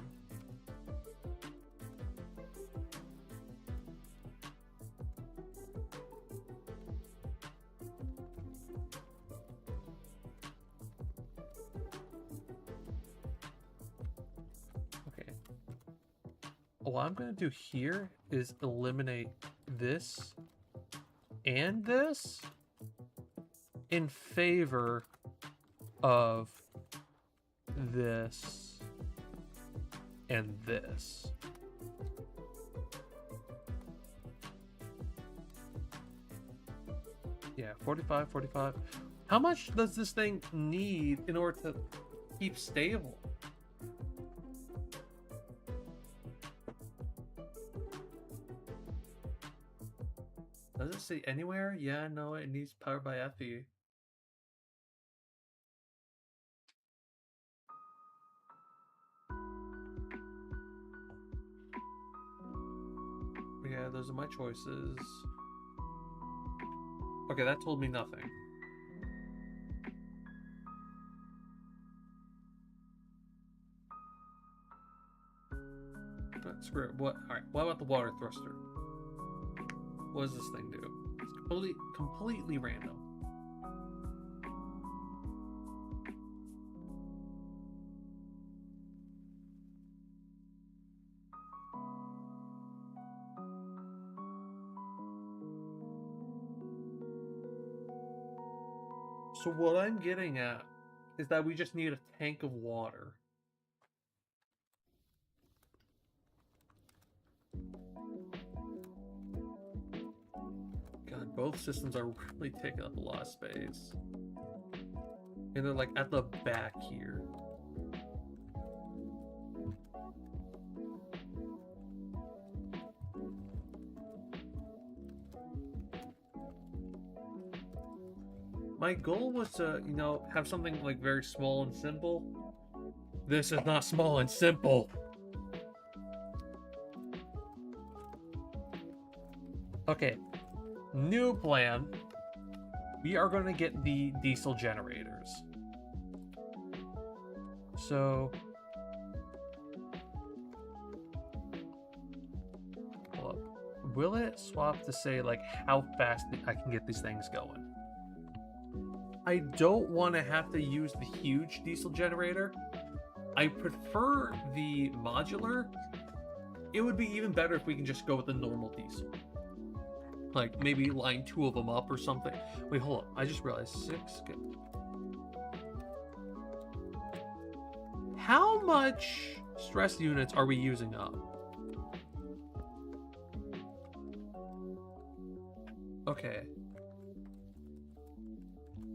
Okay. What I'm going to do here is eliminate this and this in favor of this and this. Yeah, 45, 45. How much does this thing need in order to keep stable? Does it say anywhere? Yeah, no, it needs powered by FE. Yeah, those are my choices. Okay, that told me nothing. But screw it. What? All right. What about the water thruster? What does this thing do? It's completely random. So what I'm getting at is that we just need a tank of water. God, both systems are really taking up a lot of space. And they're like at the back here. My goal was to, you know, have something like very small and simple. This is not small and simple. Okay, new plan. We are going to get the diesel generators. So, hold up. Will it swap to say like how fast I can get these things going? I don't want to have to use the huge diesel generator. I prefer the modular. It would be even better if we can just go with the normal diesel. Like maybe line 2 of them up or something. Wait, hold up. I just realized 6. Okay. How much stress units are we using up? Okay.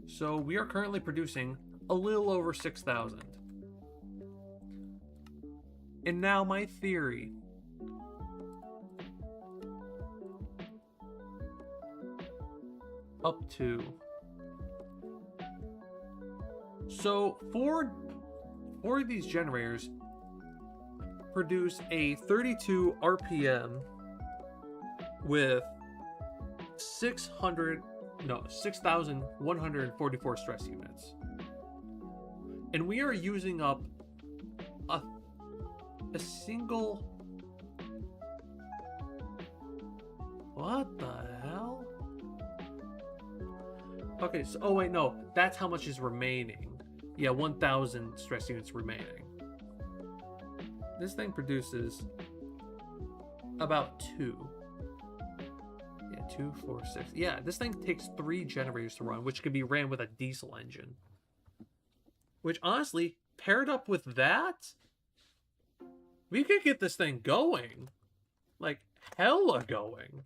So we are currently producing a little over 6,000. And now my theory. up to. So for these generators, produce a 32 RPM with 6,144 stress units. And we are using up a single... What the hell? Okay, so, oh wait, no, that's how much is remaining. Yeah, 1,000 stress units remaining. This thing produces about 2. Yeah, 2, 4, 6. Yeah, this thing takes 3 generators to run, which could be ran with a diesel engine. Which, honestly, paired up with that, we could get this thing going. Like, hella going.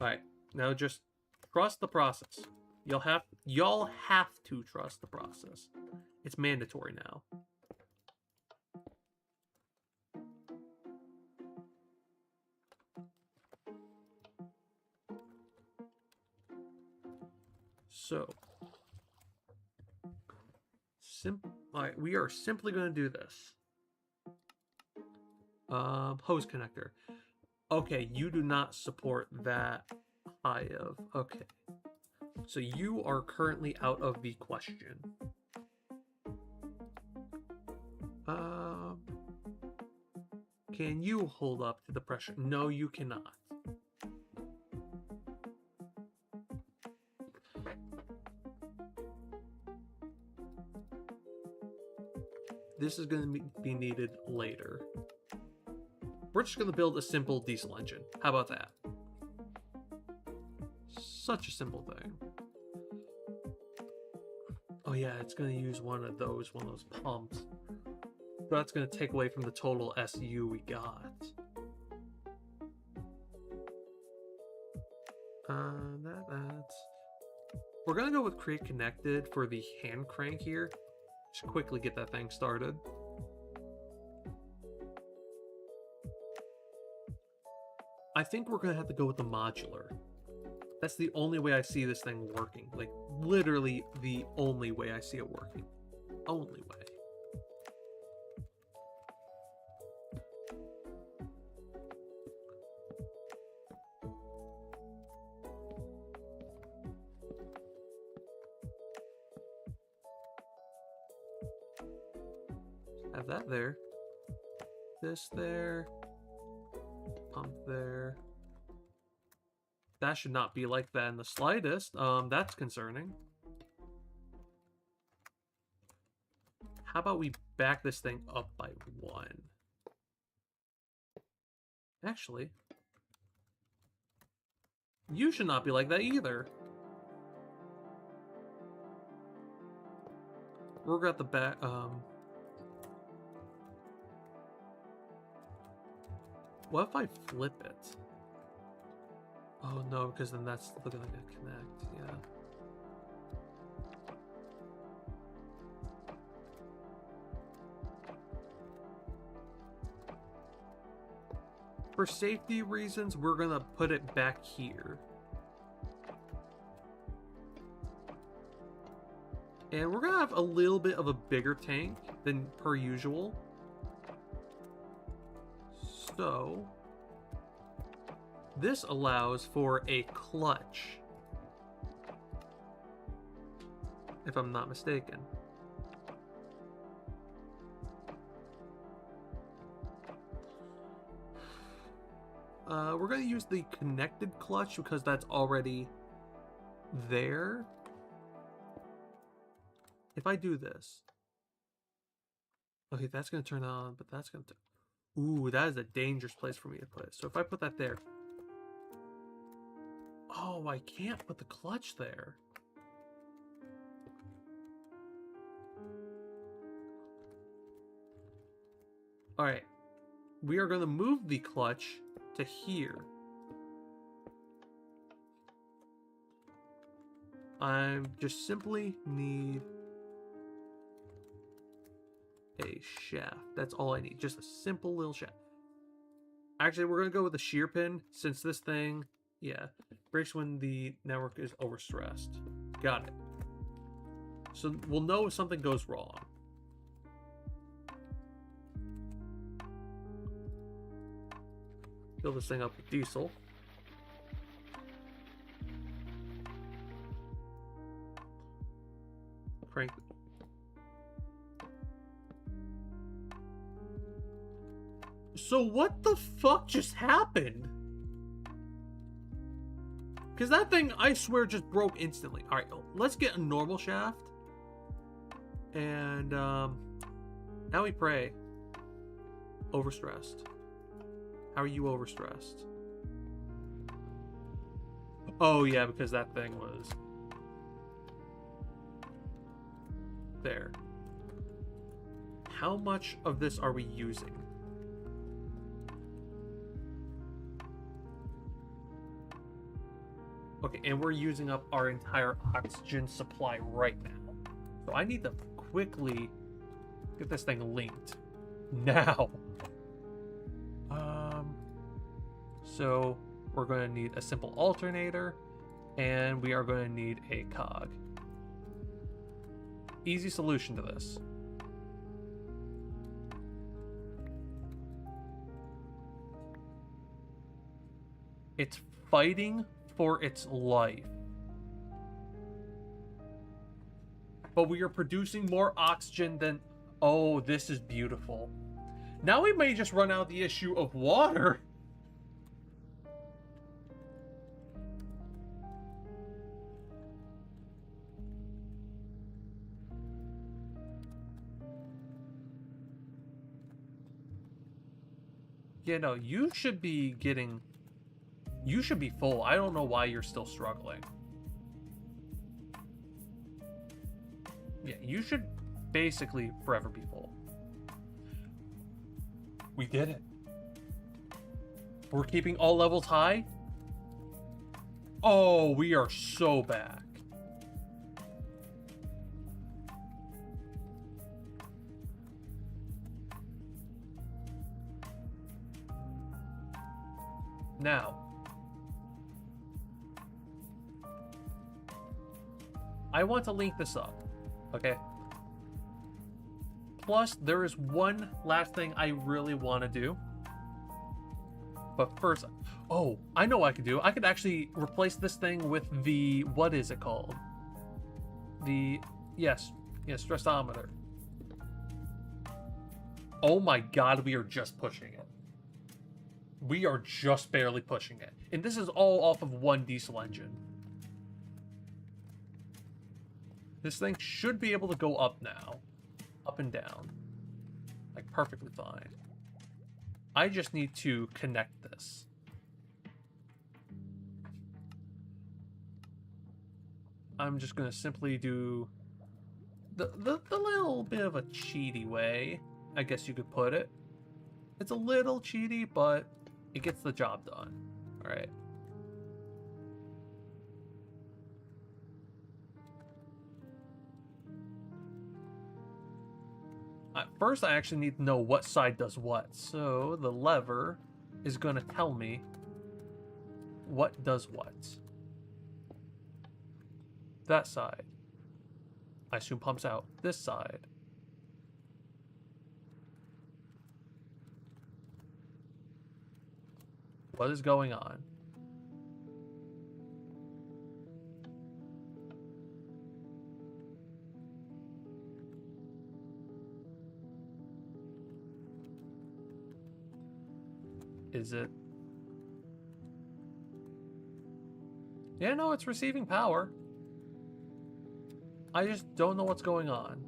Alright, now just trust the process. Y'all have to trust the process. It's mandatory now. So, alright, we are simply going to do this. Hose connector. Okay, you do not support that high of. Okay. So you are currently out of the question. Can you hold up to the pressure? No, you cannot. This is going to be needed later. We're just going to build a simple diesel engine. How about that? Such a simple thing. Oh yeah, it's going to use one of those pumps. So that's going to take away from the total SU we got. We're going to go with create connected for the hand crank here. Just quickly get that thing started. I think we're going to have to go with the modular. That's the only way I see this thing working. Like, literally the only way I see it working. Only way. Have that there. This there. Pump there. That should not be like that in the slightest. That's concerning. How about we back this thing up by 1? Actually, you should not be like that either. We're gonna have the back. What if I flip it? Oh no, because then that's looking like a connect, yeah. For safety reasons, we're gonna put it back here. And we're gonna have a little bit of a bigger tank than per usual. So, this allows for a clutch, if I'm not mistaken. We're going to use the connected clutch because that's already there. If I do this, okay, that's going to turn on, but that's going to... Ooh, that is a dangerous place for me to put it. So if I put that there... Oh, I can't put the clutch there. Alright. We are going to move the clutch to here. I just simply need a shaft. That's all I need. Just a simple little shaft. Actually, we're going to go with the shear pin since this thing, yeah, breaks when the network is overstressed. Got it. So we'll know if something goes wrong. Fill this thing up with diesel. Crank. So what the fuck just happened? Because that thing, I swear, just broke instantly. All right, let's get a normal shaft. And now we pray. Overstressed. How are you overstressed? Oh yeah, because that thing was there. How much of this are we using? Okay, and we're using up our entire oxygen supply right now. So I need to quickly get this thing linked. Now. So we're going to need a simple alternator, and we are going to need a cog. Easy solution to this. It's fighting for its life. But we are producing more oxygen than... Oh, this is beautiful. Now we may just run out the issue of water. Yeah, no, you should be getting... You should be full. I don't know why you're still struggling. Yeah, you should basically forever be full. We did it. We're keeping all levels high. Oh, we are so back. Now, I want to link this up, okay? Plus, there is one last thing I really want to do. But first, oh, I know what I could do. I could actually replace this thing with the, what is it called? The, yes, stressometer. Oh my god, we are just pushing it. We are just barely pushing it. And this is all off of one diesel engine. This thing should be able to go up now. Up and down. Like, perfectly fine. I just need to connect this. I'm just going to simply do the little bit of a cheaty way, I guess you could put it. It's a little cheaty, but it gets the job done. All right. First, I actually need to know what side does what. So the lever is going to tell me what does what. That side, I assume, pumps out this side. What is going on? Is it? Yeah, no, it's receiving power. I just don't know what's going on.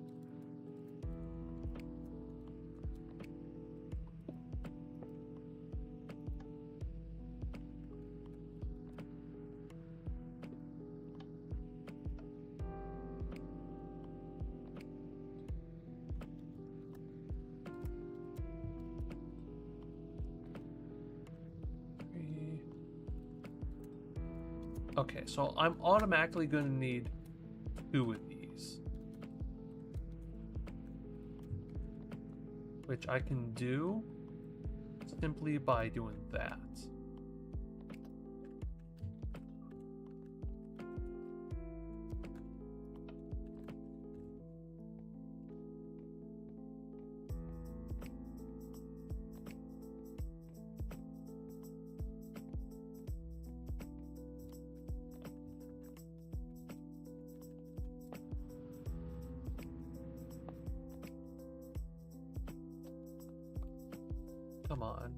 Okay, so I'm automatically going to need 2 of these. which I can do simply by doing that. Come on.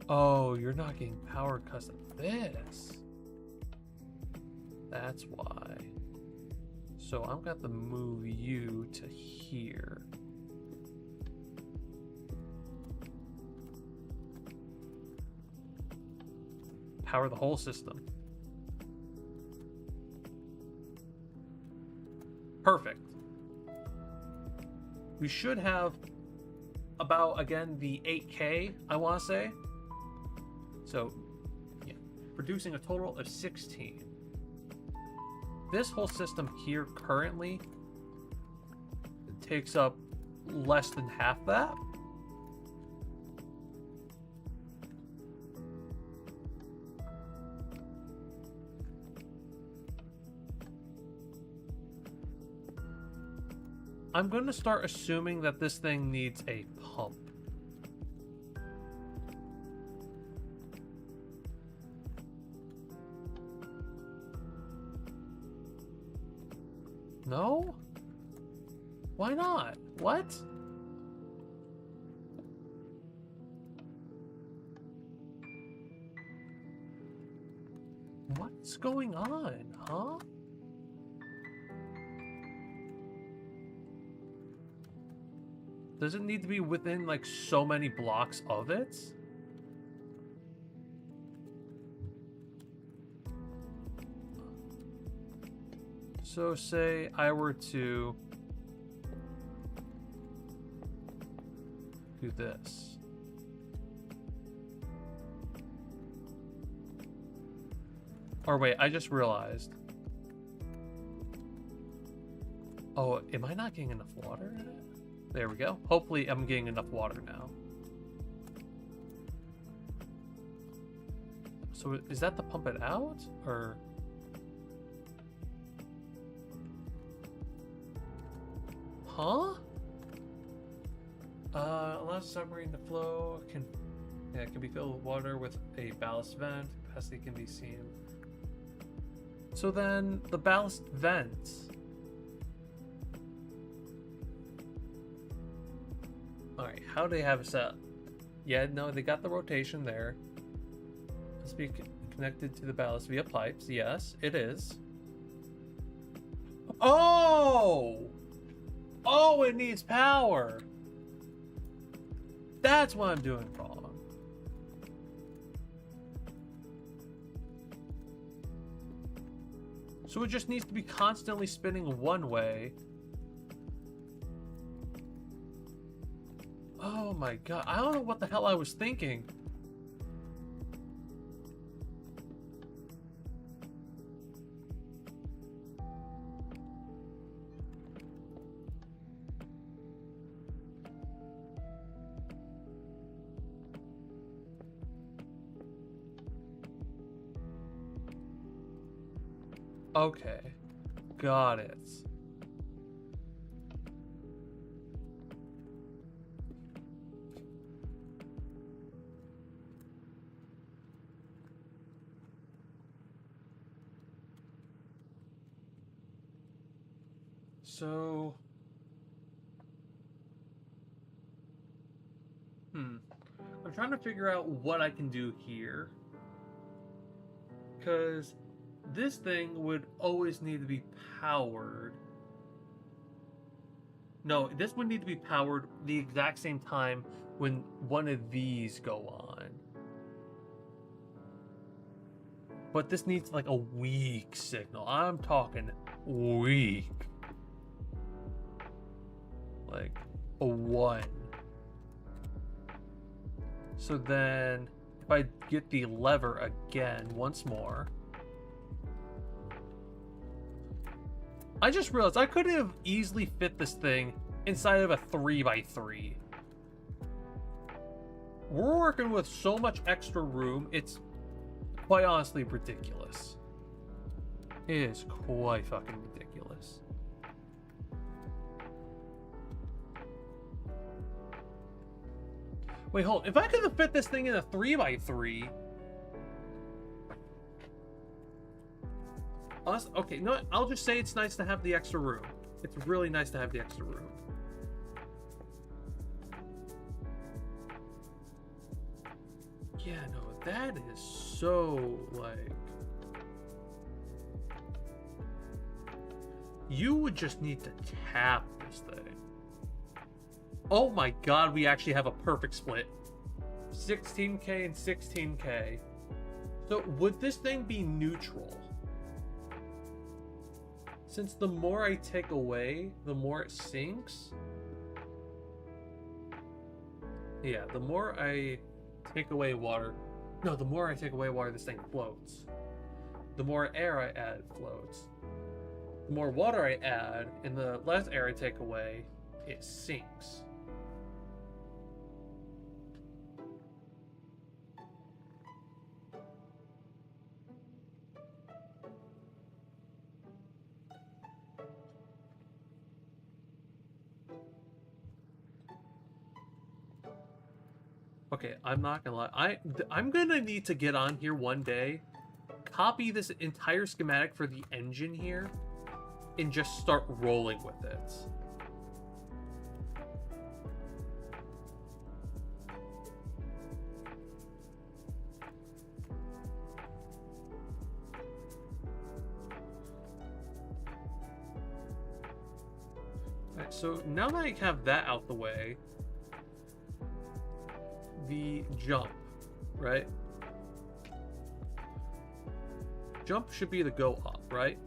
Oh, you're not getting power because of this. That's why. So I'm going to move you to here. Power the whole system. Perfect. We should have about, again, the 8K, I want to say. So, yeah, producing a total of 16. This whole system here currently takes up less than half that. I'm going to start assuming that this thing needs a pump. No? Why not? What? What's going on, huh? Does it need to be within, like, so many blocks of it? So, say I were to do this. Or wait, I just realized. Oh, am I not getting enough water in it? There we go. Hopefully I'm getting enough water now. So is that to pump it out? Or... Huh? Allows the submarine to flow. It can be filled with water with a ballast vent. Capacity can be seen. So then the ballast vent... Alright, how do they have it set up? Yeah, no, they got the rotation there. Must be connected to the ballast via pipes. Yes, it is. Oh! Oh, it needs power! That's what I'm doing wrong. So it just needs to be constantly spinning one way. Oh my god, I don't know what the hell I was thinking. Okay, got it. So, I'm trying to figure out what I can do here. Because this thing would always need to be powered. No, this would need to be powered the exact same time when one of these go on. But this needs like a weak signal. I'm talking weak. Like a 1. So then if I get the lever again once more, I just realized I could have easily fit this thing inside of a 3x3. We're working with so much extra room, it's quite honestly ridiculous. It is quite fucking ridiculous. Wait, hold. If I could have fit this thing in a 3x3... Okay, no, I'll just say it's nice to have the extra room. It's really nice to have the extra room. Yeah, no, that is so, like... You would just need to tap this thing. Oh my god, we actually have a perfect split. 16k and 16k. So, would this thing be neutral? Since the more I take away, the more it sinks. Yeah, the more I take away water... No, the more I take away water, this thing floats. The more air I add, it floats. The more water I add, and the less air I take away, it sinks. Okay, I'm not gonna lie. I'm gonna need to get on here one day, copy this entire schematic for the engine here, and just start rolling with it. Alright, so now that I have that out the way, the jump, right? Jump should be the go up, right?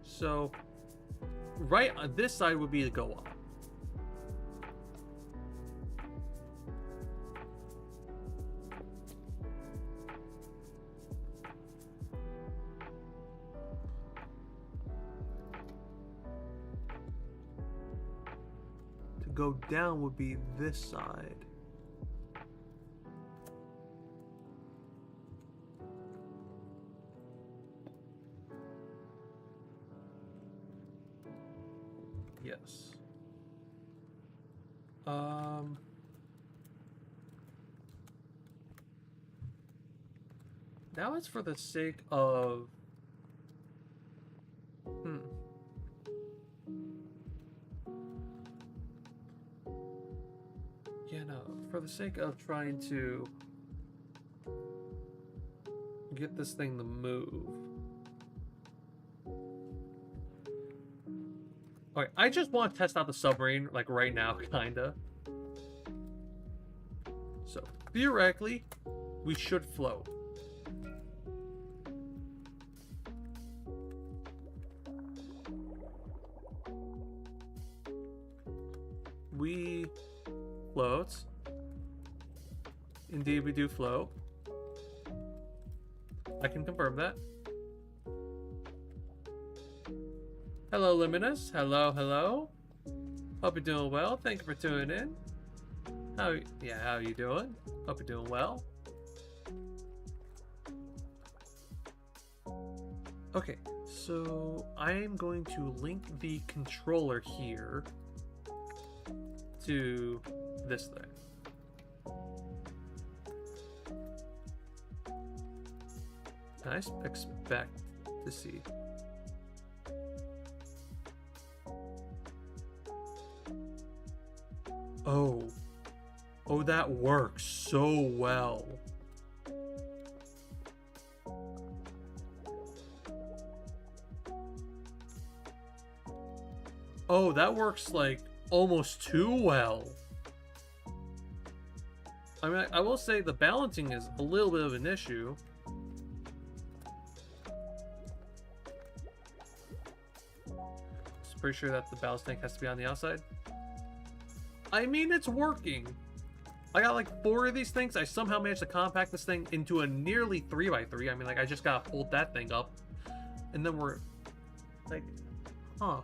So, right on this side would be the go up. To go down would be this side. Yes. Now it's for the sake of... Yeah, no, for the sake of trying to get this thing to move. Okay, I just want to test out the submarine, like, right now, kinda. So, theoretically, we should float. We float. Indeed, we do float. I can confirm that. Hello, Luminous. Hello, hello. Hope you're doing well. Thank you for tuning in. How are you doing? Hope you're doing well. Okay, so I am going to link the controller here to this thing. I expect to see. Oh, that works so well. Oh, that works like almost too well. I mean, I will say the balancing is a little bit of an issue. Just pretty sure that the ballast tank has to be on the outside. I mean, it's working. I got like 4 of these things. I somehow managed to compact this thing into a nearly 3x3. I mean, like, I just gotta hold that thing up. And then we're... It's like, huh.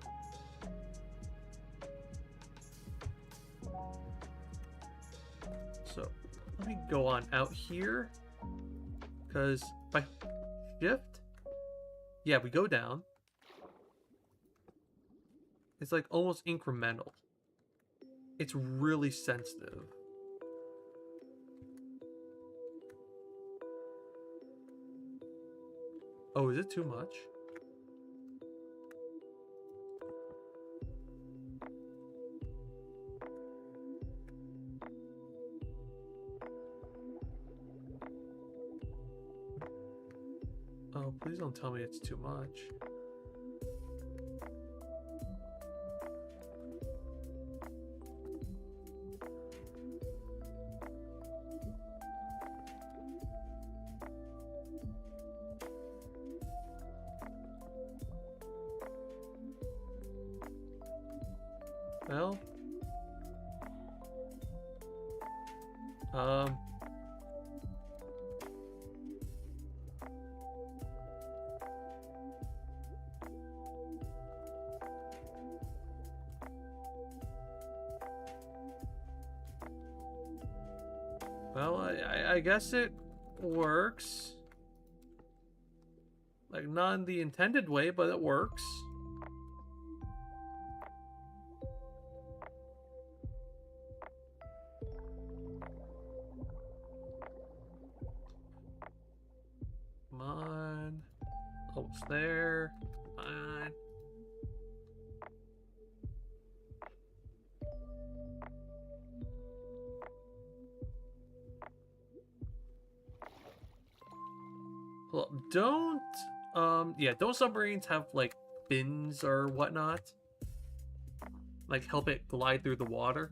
So, let me go on out here. Because by shift, yeah, we go down. It's like almost incremental. It's really sensitive. Oh, is it too much? Oh, please don't tell me it's too much. Well, I guess it works. Like, not in the intended way, but it works. Come on. Almost there. Come on. Well, don't submarines have, like, fins or whatnot? Like, help it glide through the water?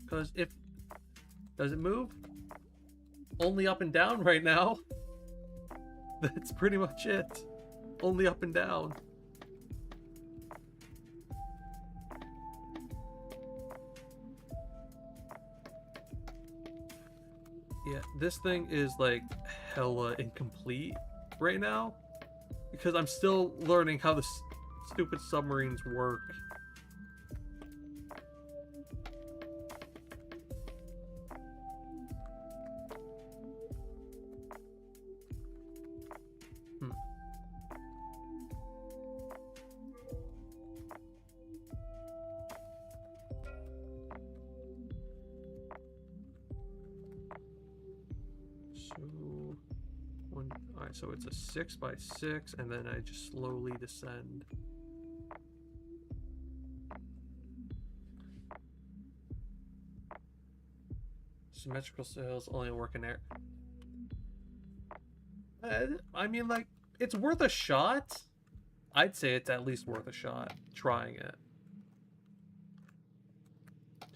Because if... Does it move? Only up and down right now. That's pretty much it. Only up and down. Yeah, this thing is like hella incomplete right now because I'm still learning how the stupid submarines work. So it's a 6x6, and then I just slowly descend. Symmetrical sails only work in air. I mean, like, it's worth a shot. I'd say it's at least worth a shot trying it. 2,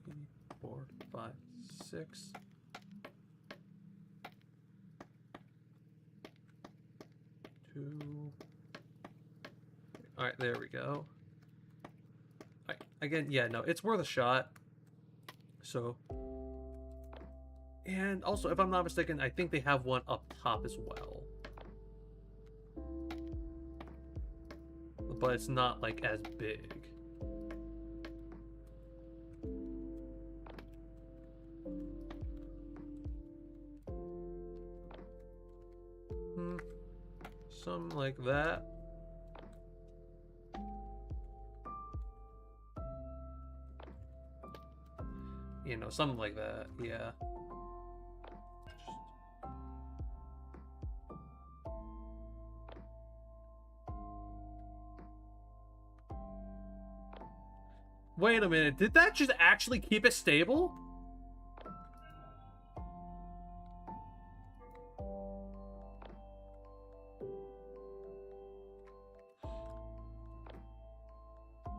3, 4, 5, 6. All right, there we go. Again, yeah, no, it's worth a shot. So, and also, if I'm not mistaken, I think they have one up top as well. But it's not, like, as big. Something like that. You know, something like that, yeah. Wait a minute, did that just actually keep it stable?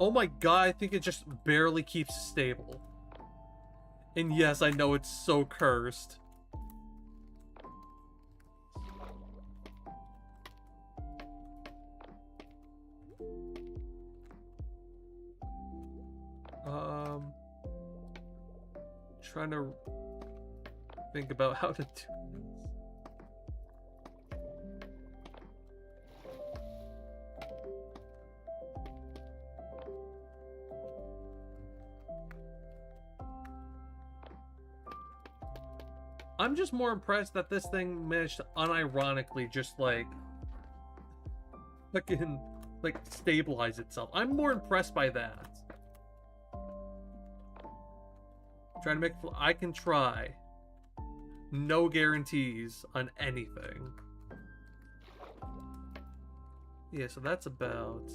Oh my god, I think it just barely keeps it stable. And yes, I know it's so cursed. Trying to think about how to do this. I'm just more impressed that this thing managed to unironically just like fucking like stabilize itself. I'm more impressed by that. Trying to make I can try. No guarantees on anything. Yeah, so that's about...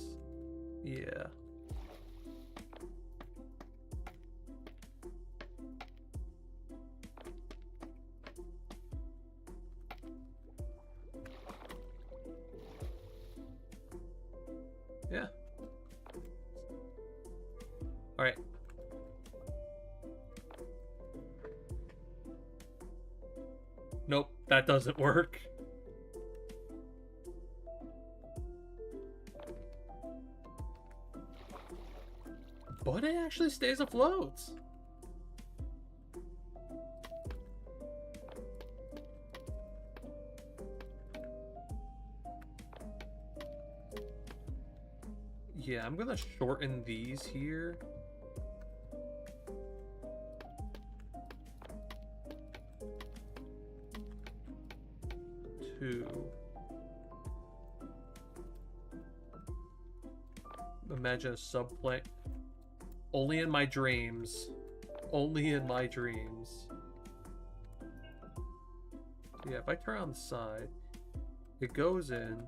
Yeah. Yeah. Alright. Nope, that doesn't work. But it actually stays afloat. Yeah, I'm gonna shorten these here. Imagine a subplane. Only in my dreams. Only in my dreams. Yeah, if I turn on the side, it goes in.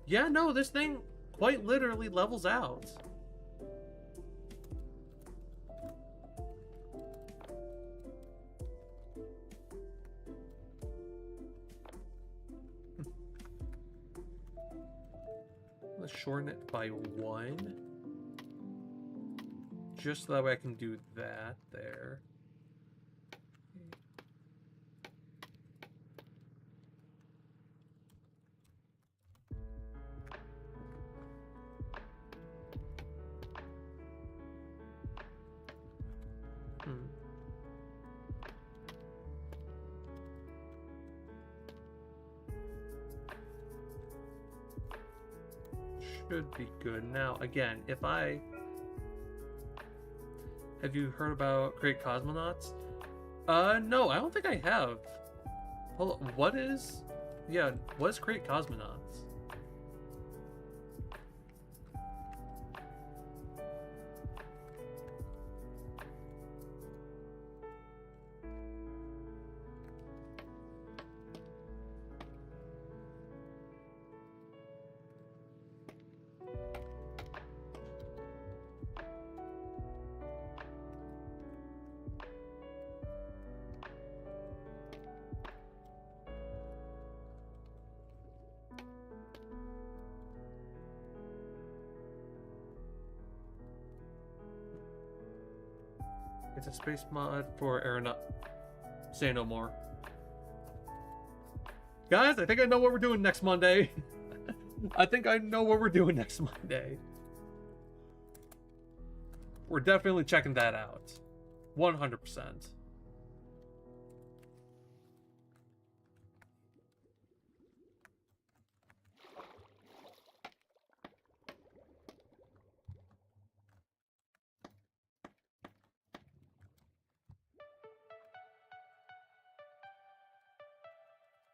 Yeah, no, this thing quite literally levels out. Let's shorten it by 1. Just so that way I can do that there. Should be good. Now, again, if I... Have you heard about Great Cosmonauts? No, I don't think I have. Hold on, what is... Yeah, what is Great Cosmonauts? It's a space mod for aeronaut. Say no more. Guys, I think I know what we're doing next Monday. I think I know what we're doing next Monday. We're definitely checking that out. 100%.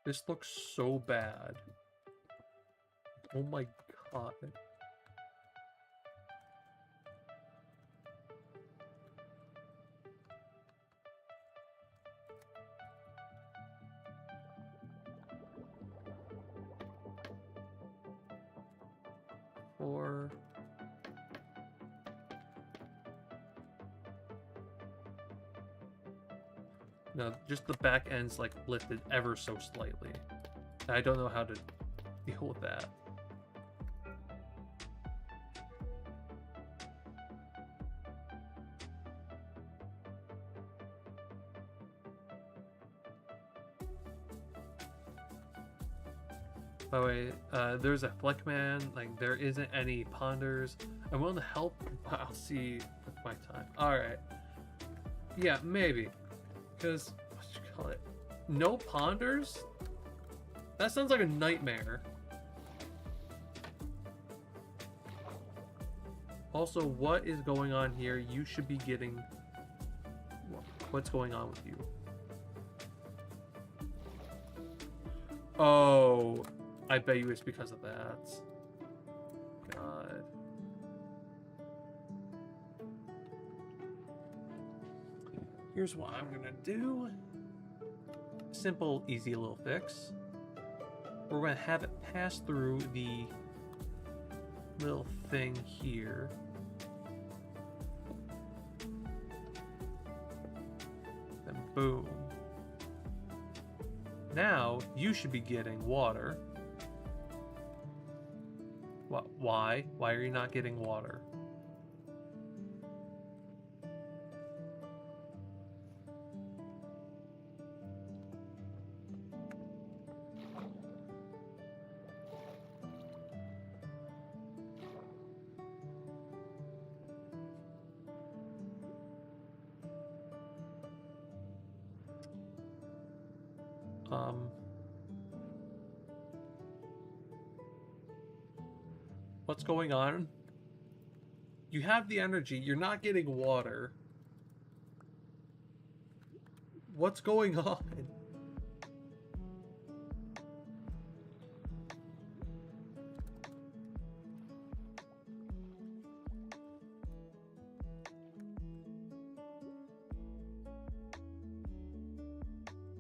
This looks so bad. Oh my god. No, just the back end's like lifted ever so slightly. I don't know how to deal with that. By the way, there's a Fleckman, like there isn't any ponders. I'm willing to help, but I'll see with my time. Alright. Yeah, maybe. Because, what you call it? No ponders? That sounds like a nightmare. Also, what is going on here? You should be getting... What's going on with you? Oh, I bet you it's because of that. God. Here's what I'm gonna do. Simple, easy little fix. We're gonna have it pass through the little thing here. Then boom. Now you should be getting water. What? Why? Why are you not getting water? What's going on? You have the energy, you're not getting water. What's going on?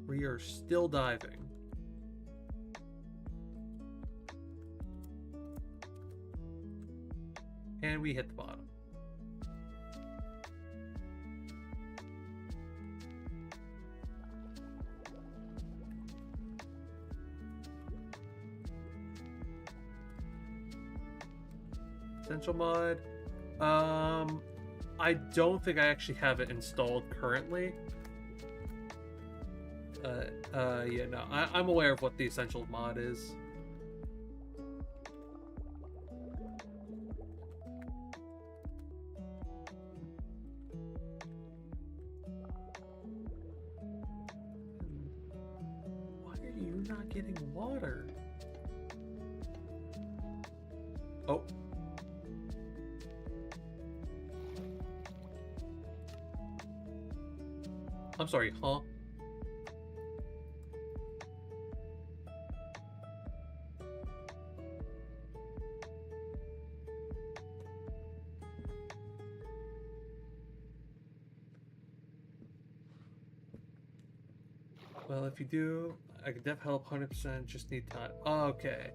We are still diving. And we hit the bottom. Essential mod. I don't think I actually have it installed currently. Yeah, no. I'm aware of what the essential mod is. Not getting water. Oh. I'm sorry, huh? Well, if you do, I could def help 100%, just need time. Okay.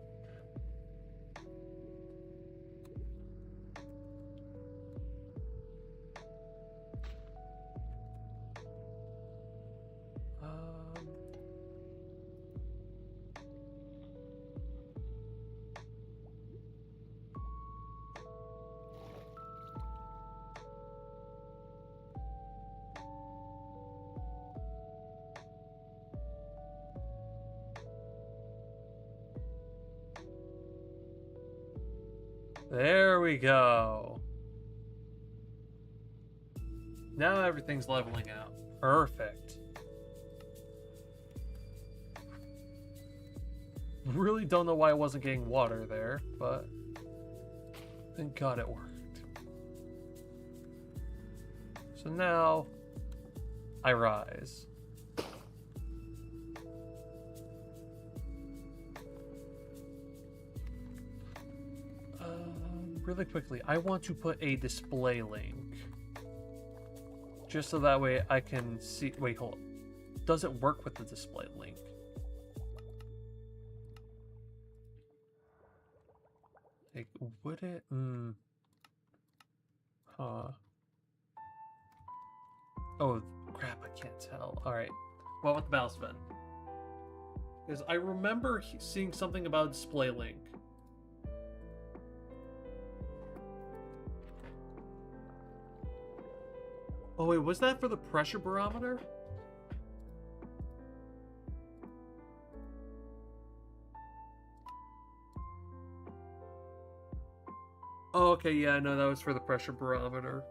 There we go. Now everything's leveling out. Perfect. Really don't know why I wasn't getting water there, but thank God it worked. So now I rise. Really quickly, I want to put a display link. Just so that way I can see... Wait, hold on. Does it work with the display link? Like, would it? Huh. Oh, crap, I can't tell. Alright. What with the mouse spin? Because I remember seeing something about display link. Oh wait, was that for the pressure barometer? Oh, okay, yeah, no, that was for the pressure barometer.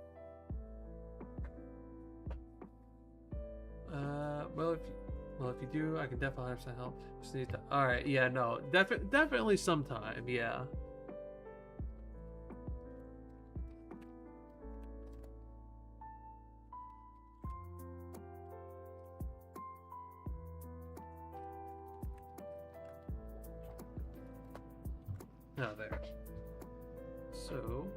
Well, if you do, I can definitely have some help. Just need to. All right, yeah, no, definitely sometime, yeah. Now there. So...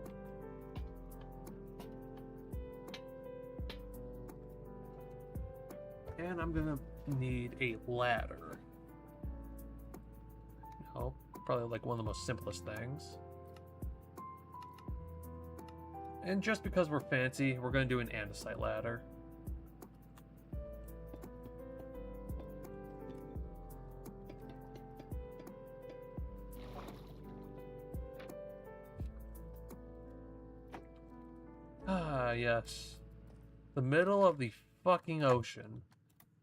and I'm gonna need a ladder. No, probably like one of the most simplest things. And just because we're fancy, we're gonna do an andesite ladder. Ah, yes. The middle of the fucking ocean.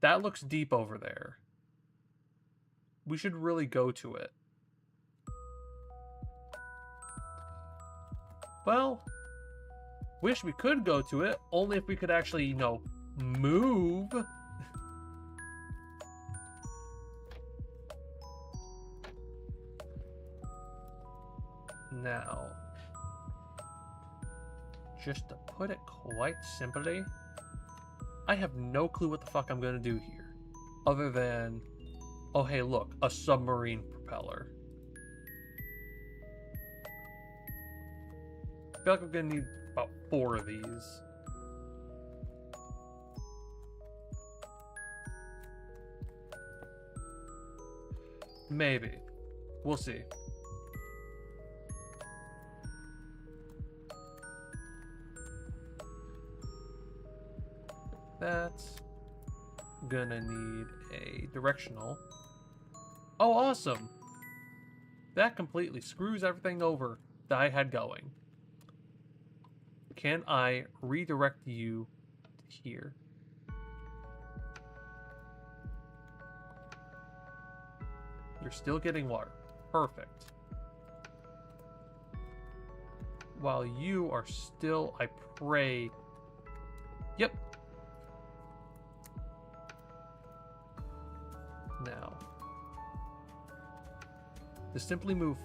That looks deep over there. We should really go to it. Well, wish we could go to it, only if we could actually, you know, move. Now, just to put it quite simply, I have no clue what the fuck I'm gonna do here. Other than, oh hey look, a submarine propeller. I feel like I'm gonna need about 4 of these. Maybe. We'll see. That's gonna need a directional. Oh, awesome! That completely screws everything over that I had going. Can I redirect you to here? You're still getting water. Perfect. While you are still, I pray... Yep. Now, to simply move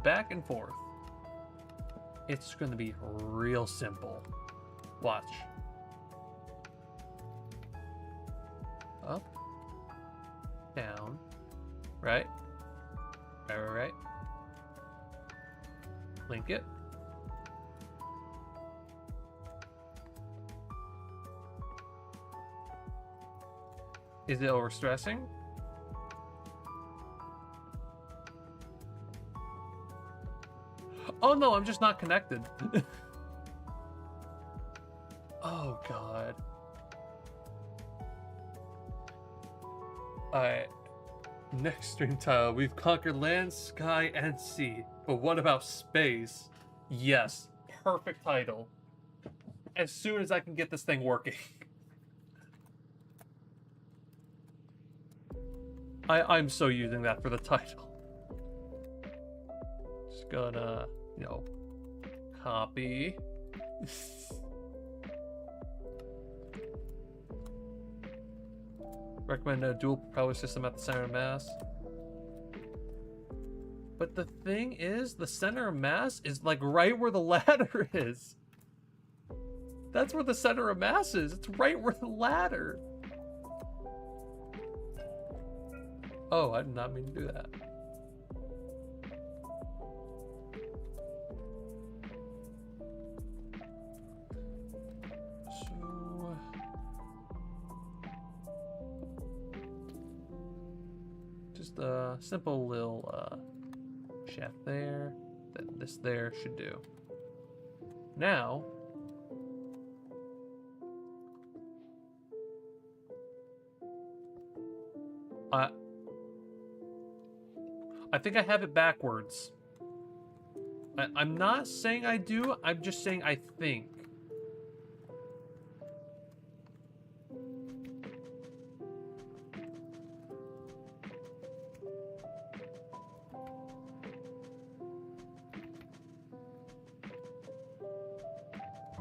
back and forth, it's going to be real simple. Watch. Up, down, right, right. Link it. Is it overstressing? Oh no, I'm just not connected. Oh god. Alright. Next stream title. We've conquered land, sky, and sea. But what about space? Yes. Perfect title. As soon as I can get this thing working. I'm so using that for the title. Just gonna, you know, copy. Recommend a dual propeller system at the center of mass. But the thing is, the center of mass is like right where the ladder is. That's where the center of mass is. It's right where the ladder. Oh, I did not mean to do that. So... just a simple little shaft there. That this there should do. Now... I think I have it backwards. I'm not saying I do, I'm just saying I think.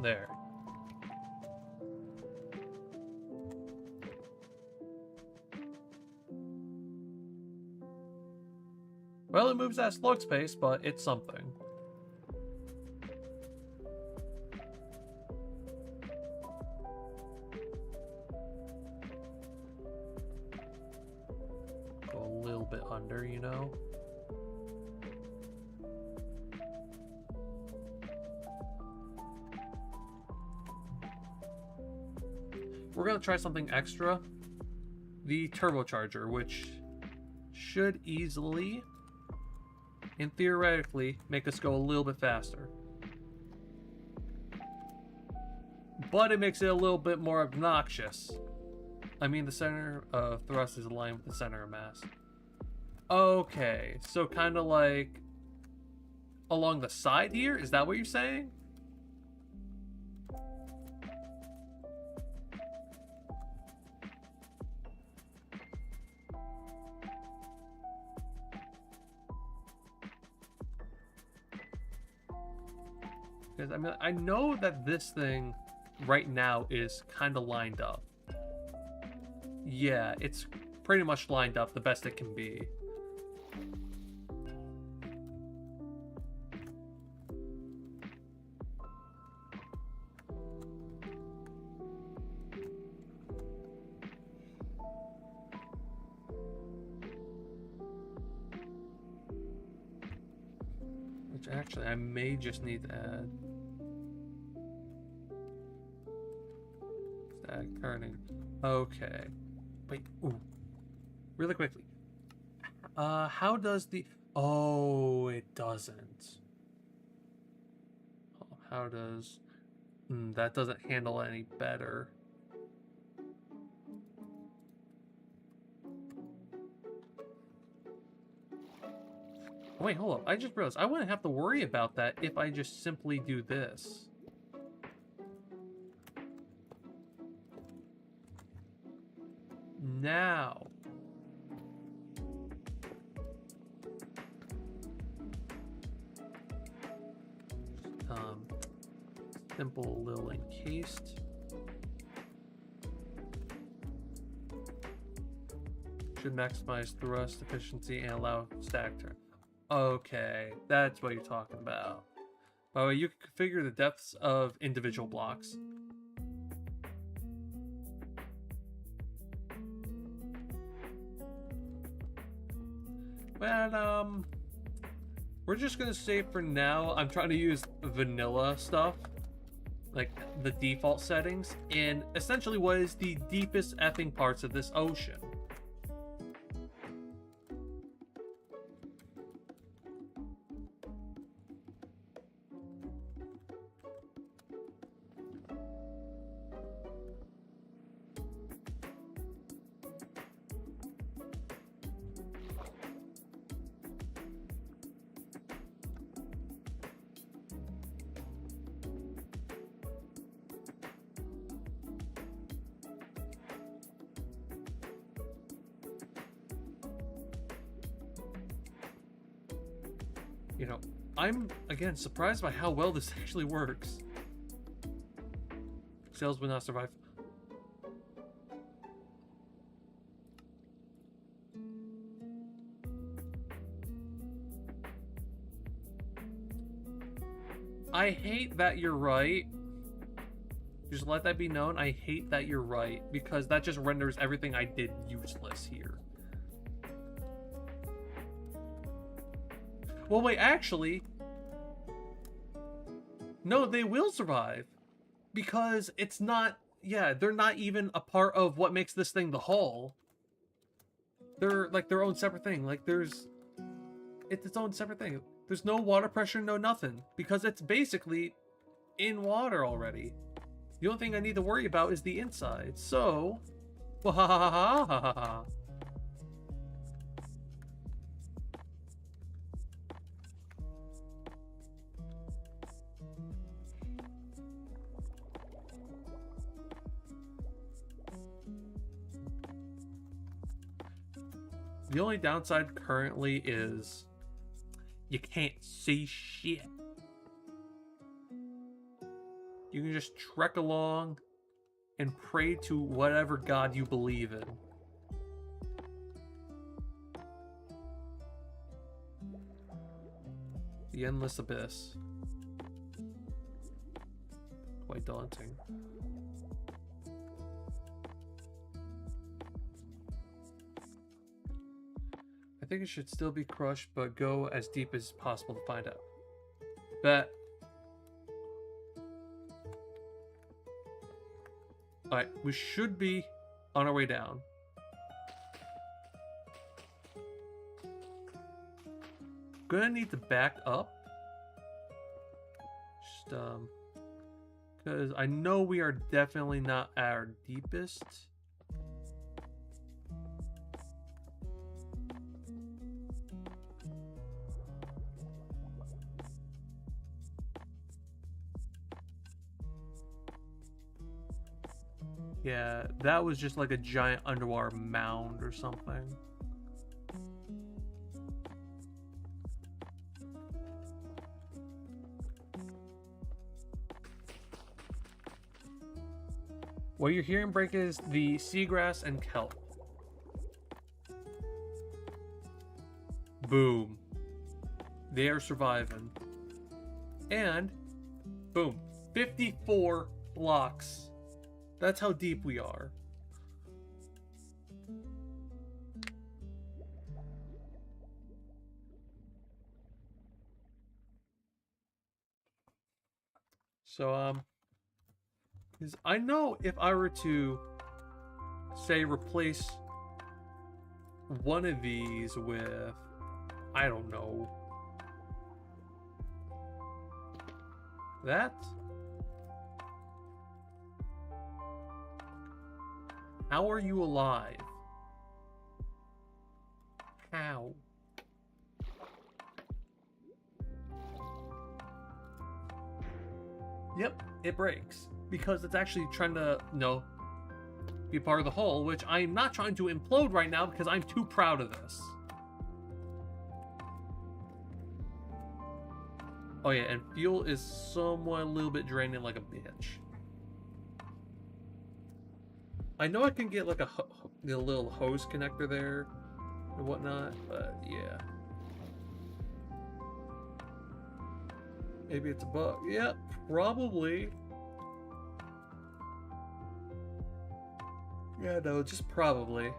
There. Well, it moves at slug space, but it's something. Go a little bit under, you know? we're gonna try something extra. The turbocharger, which should easily and theoretically make us go a little bit faster. But it makes it a little bit more obnoxious. I mean, the center of thrust is aligned with the center of mass. Okay, so kind of like along the side here? Is that what you're saying? Because I mean, I know that this thing right now is kind of lined up. Yeah, it's pretty much lined up the best it can be. Which actually I may just need to add. Static turning. Okay. Wait, ooh. Really quickly. How does the... Oh, it doesn't. How does... that doesn't handle any better. Wait, hold up. I just realized I wouldn't have to worry about that if I just simply do this. Now. Simple little encased. Should maximize thrust efficiency and allow stack turn. Okay, that's what you're talking about. By the way, you can configure the depths of individual blocks. Well, we're just gonna say for now, I'm trying to use vanilla stuff, like the default settings, in essentially what is the deepest effing parts of this ocean. You know, I'm, again, surprised by how well this actually works. Sails would not survive. I hate that you're right. Just let that be known. I hate that you're right, because that just renders everything I did useless here. Well, wait, actually... No, they will survive. Because it's not... Yeah, they're not even a part of what makes this thing the hull. They're, like, their own separate thing. Like, there's... It's its own separate thing. There's no water pressure, no nothing. Because it's basically in water already. The only thing I need to worry about is the inside. So... Well, ha ha ha ha ha ha. The only downside currently is you can't see shit. You can just trek along and pray to whatever god you believe in. The endless abyss. Quite daunting. I think it should still be crushed, but go as deep as possible to find out. Bet. Alright, we should be on our way down. Gonna need to back up. Just, because I know we are definitely not at our deepest. Yeah, that was just like a giant underwater mound or something. What you're hearing break is the seagrass and kelp. Boom. They are surviving. And boom, 54 blocks. That's how deep we are. So, because I know if I were to, say, replace one of these with, I don't know, that? How are you alive? How? Yep, it breaks. Because it's actually trying to, be part of the whole, which I'm not trying to implode right now because I'm too proud of this. Oh yeah, and fuel is somewhat a little bit draining like a bitch. I know I can get like a little hose connector there or whatnot, but yeah. Maybe it's a bug. Yeah, probably. Yeah, no, just probably.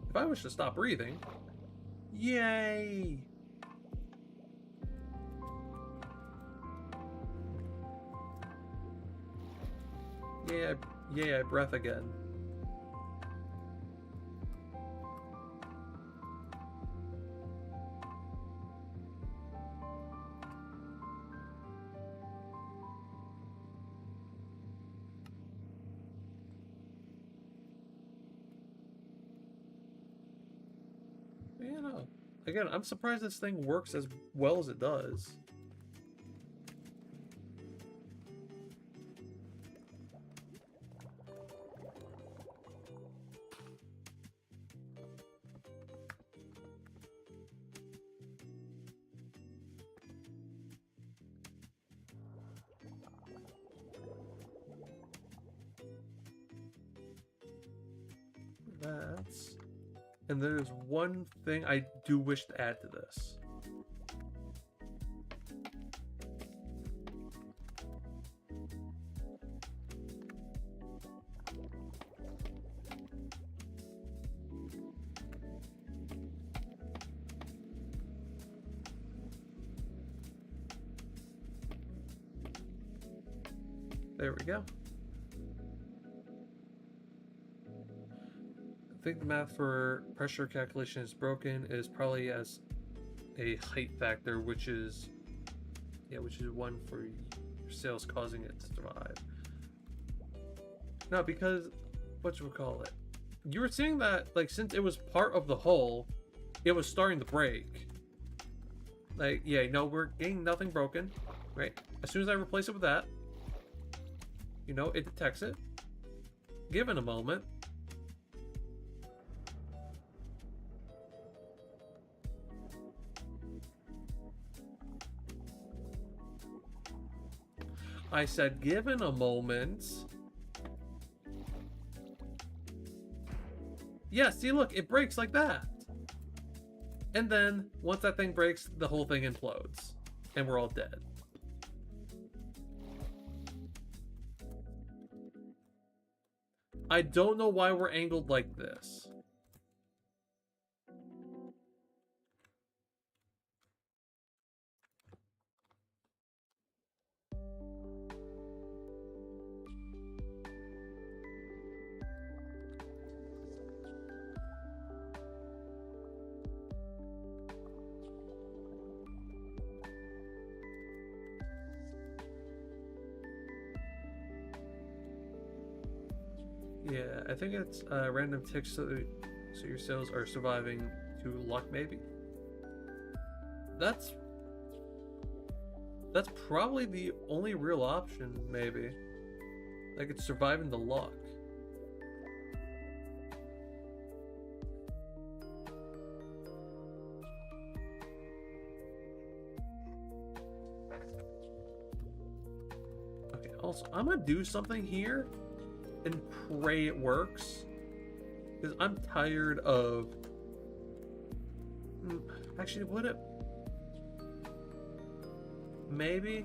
If I wish to stop breathing, yay! Yeah, breath again. You know, again, I'm surprised this thing works as well as it does. That's... And there's one thing I do wish to add to this. There we go. I think the math for pressure calculation is broken. It is probably as a height factor, which is one for your sails causing it to survive. No, because whatchamacallit, you were saying that like since it was part of the hull, it was starting to break. Like, yeah, no, we're getting nothing broken, right? As soon as I replace it with that, it detects it. Given a moment. I said, given a moment. Yeah, see, look, it breaks like that. And then, once that thing breaks, the whole thing implodes. And we're all dead. I don't know why we're angled like this. I think it's random ticks so your cells are surviving to luck, maybe. That's probably the only real option, maybe. Like, it's surviving the luck. Okay, also, I'm gonna do something here and pray it works. Because I'm tired of... Actually, would it... Maybe?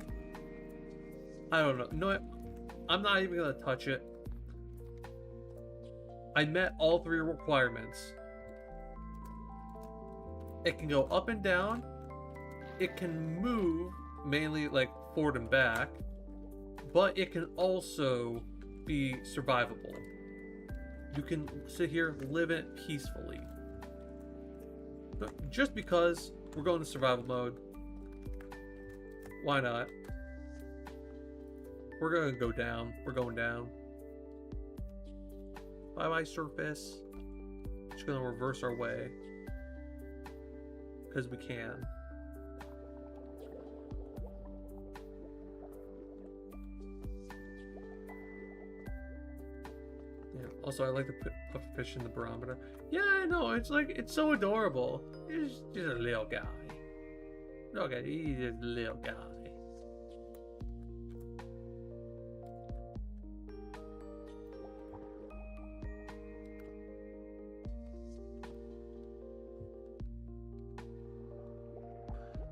I don't know. You know what? I'm not even gonna touch it. I met all 3 requirements. It can go up and down. It can move, mainly like forward and back. But it can also be survivable. You can sit here, live it peacefully. But just because we're going to survival mode, why not? We're gonna go down. We're going down. Bye-bye, surface. Just gonna reverse our way. Because we can. Yeah, also I like to put a fish in the barometer. Yeah, I know, it's like, it's so adorable. He's just a little guy. Look at, he's just a little guy.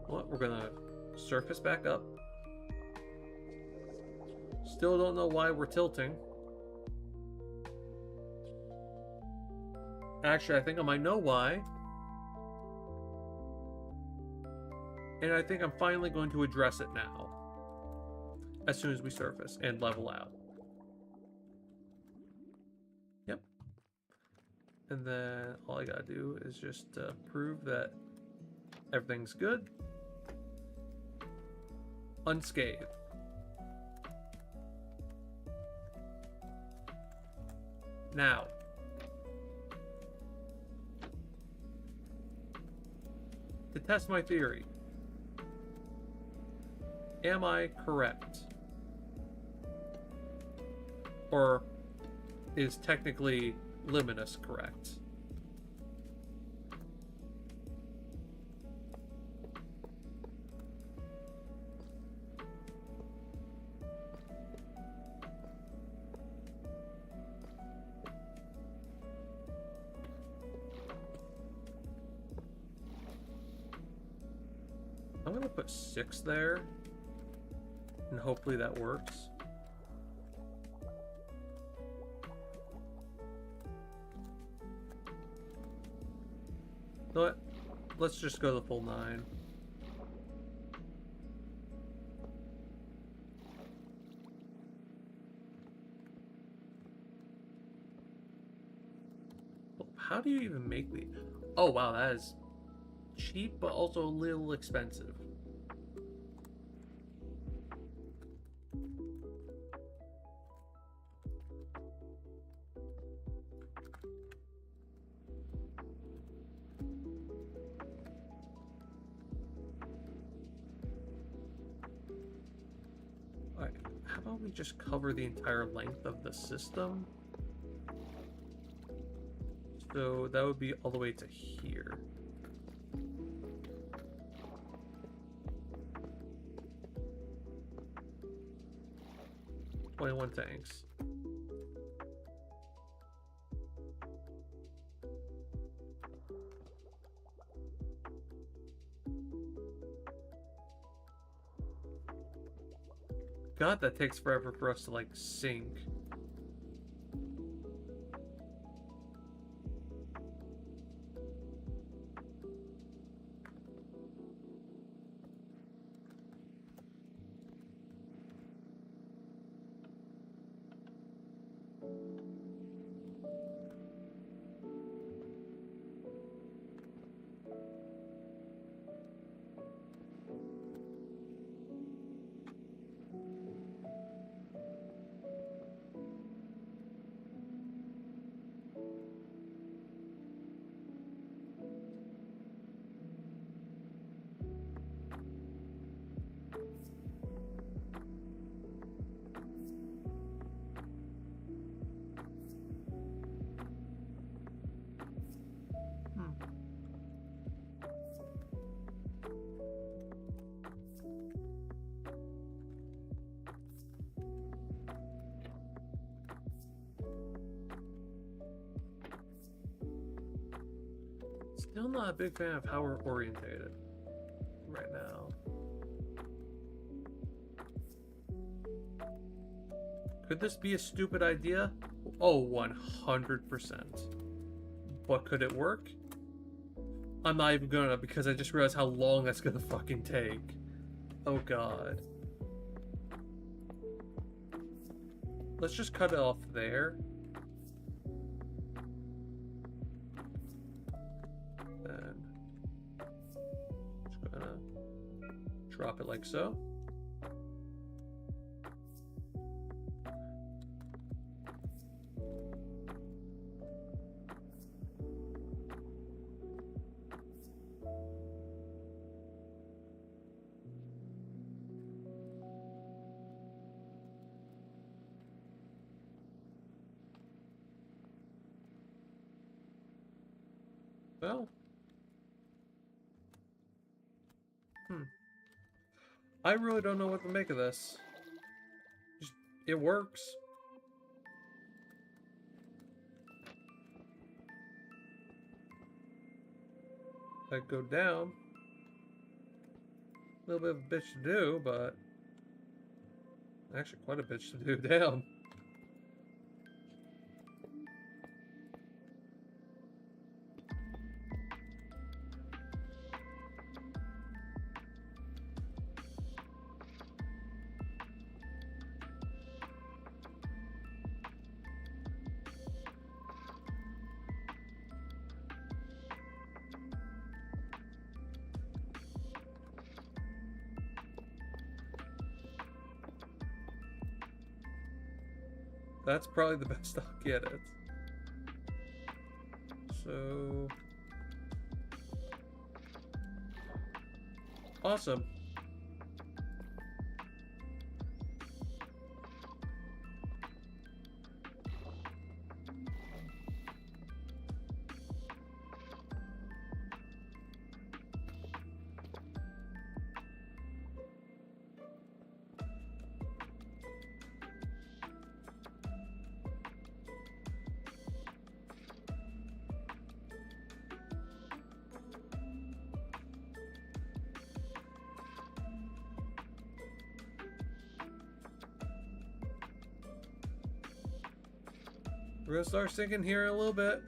Well, we're gonna surface back up. Still don't know why we're tilting. Actually, I think I might know why. And I think I'm finally going to address it now. As soon as we surface and level out. Yep. And then all I gotta do is just prove that everything's good. Unscathed. Now. To test my theory. Am I correct? Or is technically Luminous correct? I'm gonna put 6 there. And hopefully that works. You know what? Let's just go the full 9. How do you even make the... Oh wow, that is cheap, but also a little expensive. Alright, how about we just cover the entire length of the system? So that would be all the way to here. $21 tanks. God, that takes forever for us to like sink. Still not a big fan of how we're orientated right now. Could this be a stupid idea? Oh, 100%. But could it work? I'm not even gonna, because I just realized how long that's gonna fucking take. Oh god. Let's just cut it off there. And just gonna drop it like so. Well, I really don't know what to make of this. Just, it works. I go down. A little bit of a bitch to do, but actually quite a bitch to do down. That's probably the best I'll get it. So... awesome. We're gonna start sinking here in a little bit.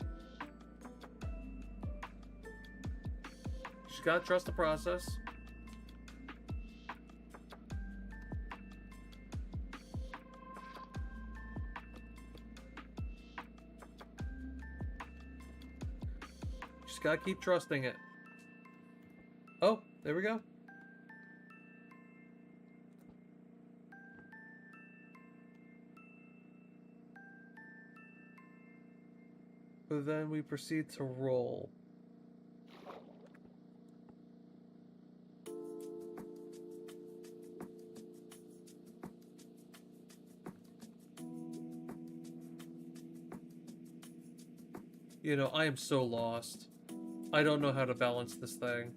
Just gotta trust the process. Just gotta keep trusting it. Oh, there we go. But then we proceed to roll. You know, I am so lost. I don't know how to balance this thing.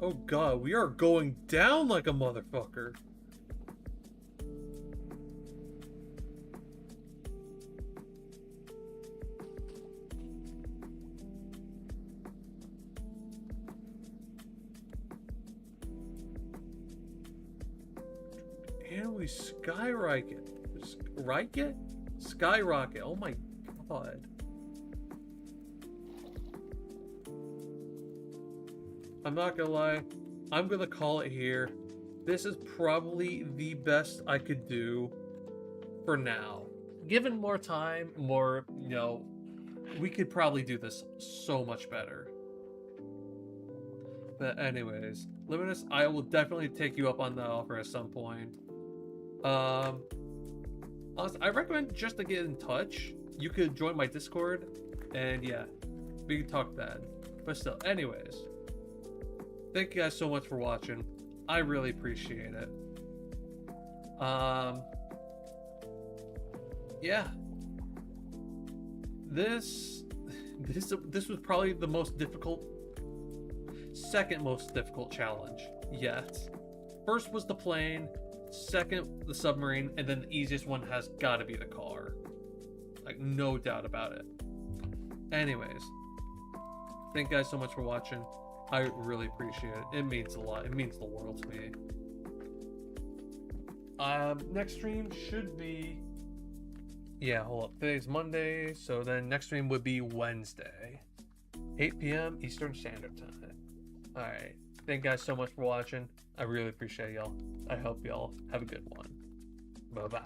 Oh god, we are going down like a motherfucker. And we skyrocket. Skyrocket? Skyrocket. Oh my god. I'm not gonna lie, I'm gonna call it here. This is probably the best I could do for now. Given more time, more, you know, we could probably do this so much better. But anyways, Luminous, I will definitely take you up on that offer at some point. Honestly, I recommend just to get in touch. You could join my Discord, and yeah, we can talk then. But still, anyways. thank you guys so much for watching. I really appreciate it. Yeah. This was probably the most difficult, second most difficult challenge yet. First was the plane, second the submarine, and then the easiest one has got to be the car. Like, no doubt about it. Anyways, thank you guys so much for watching. I really appreciate it. It means a lot. It means the world to me. Next stream should be... Yeah, hold up. Today's Monday, so then next stream would be Wednesday. 8 p.m. Eastern Standard Time. Alright. Thank you guys so much for watching. I really appreciate y'all. I hope y'all have a good one. Bye-bye.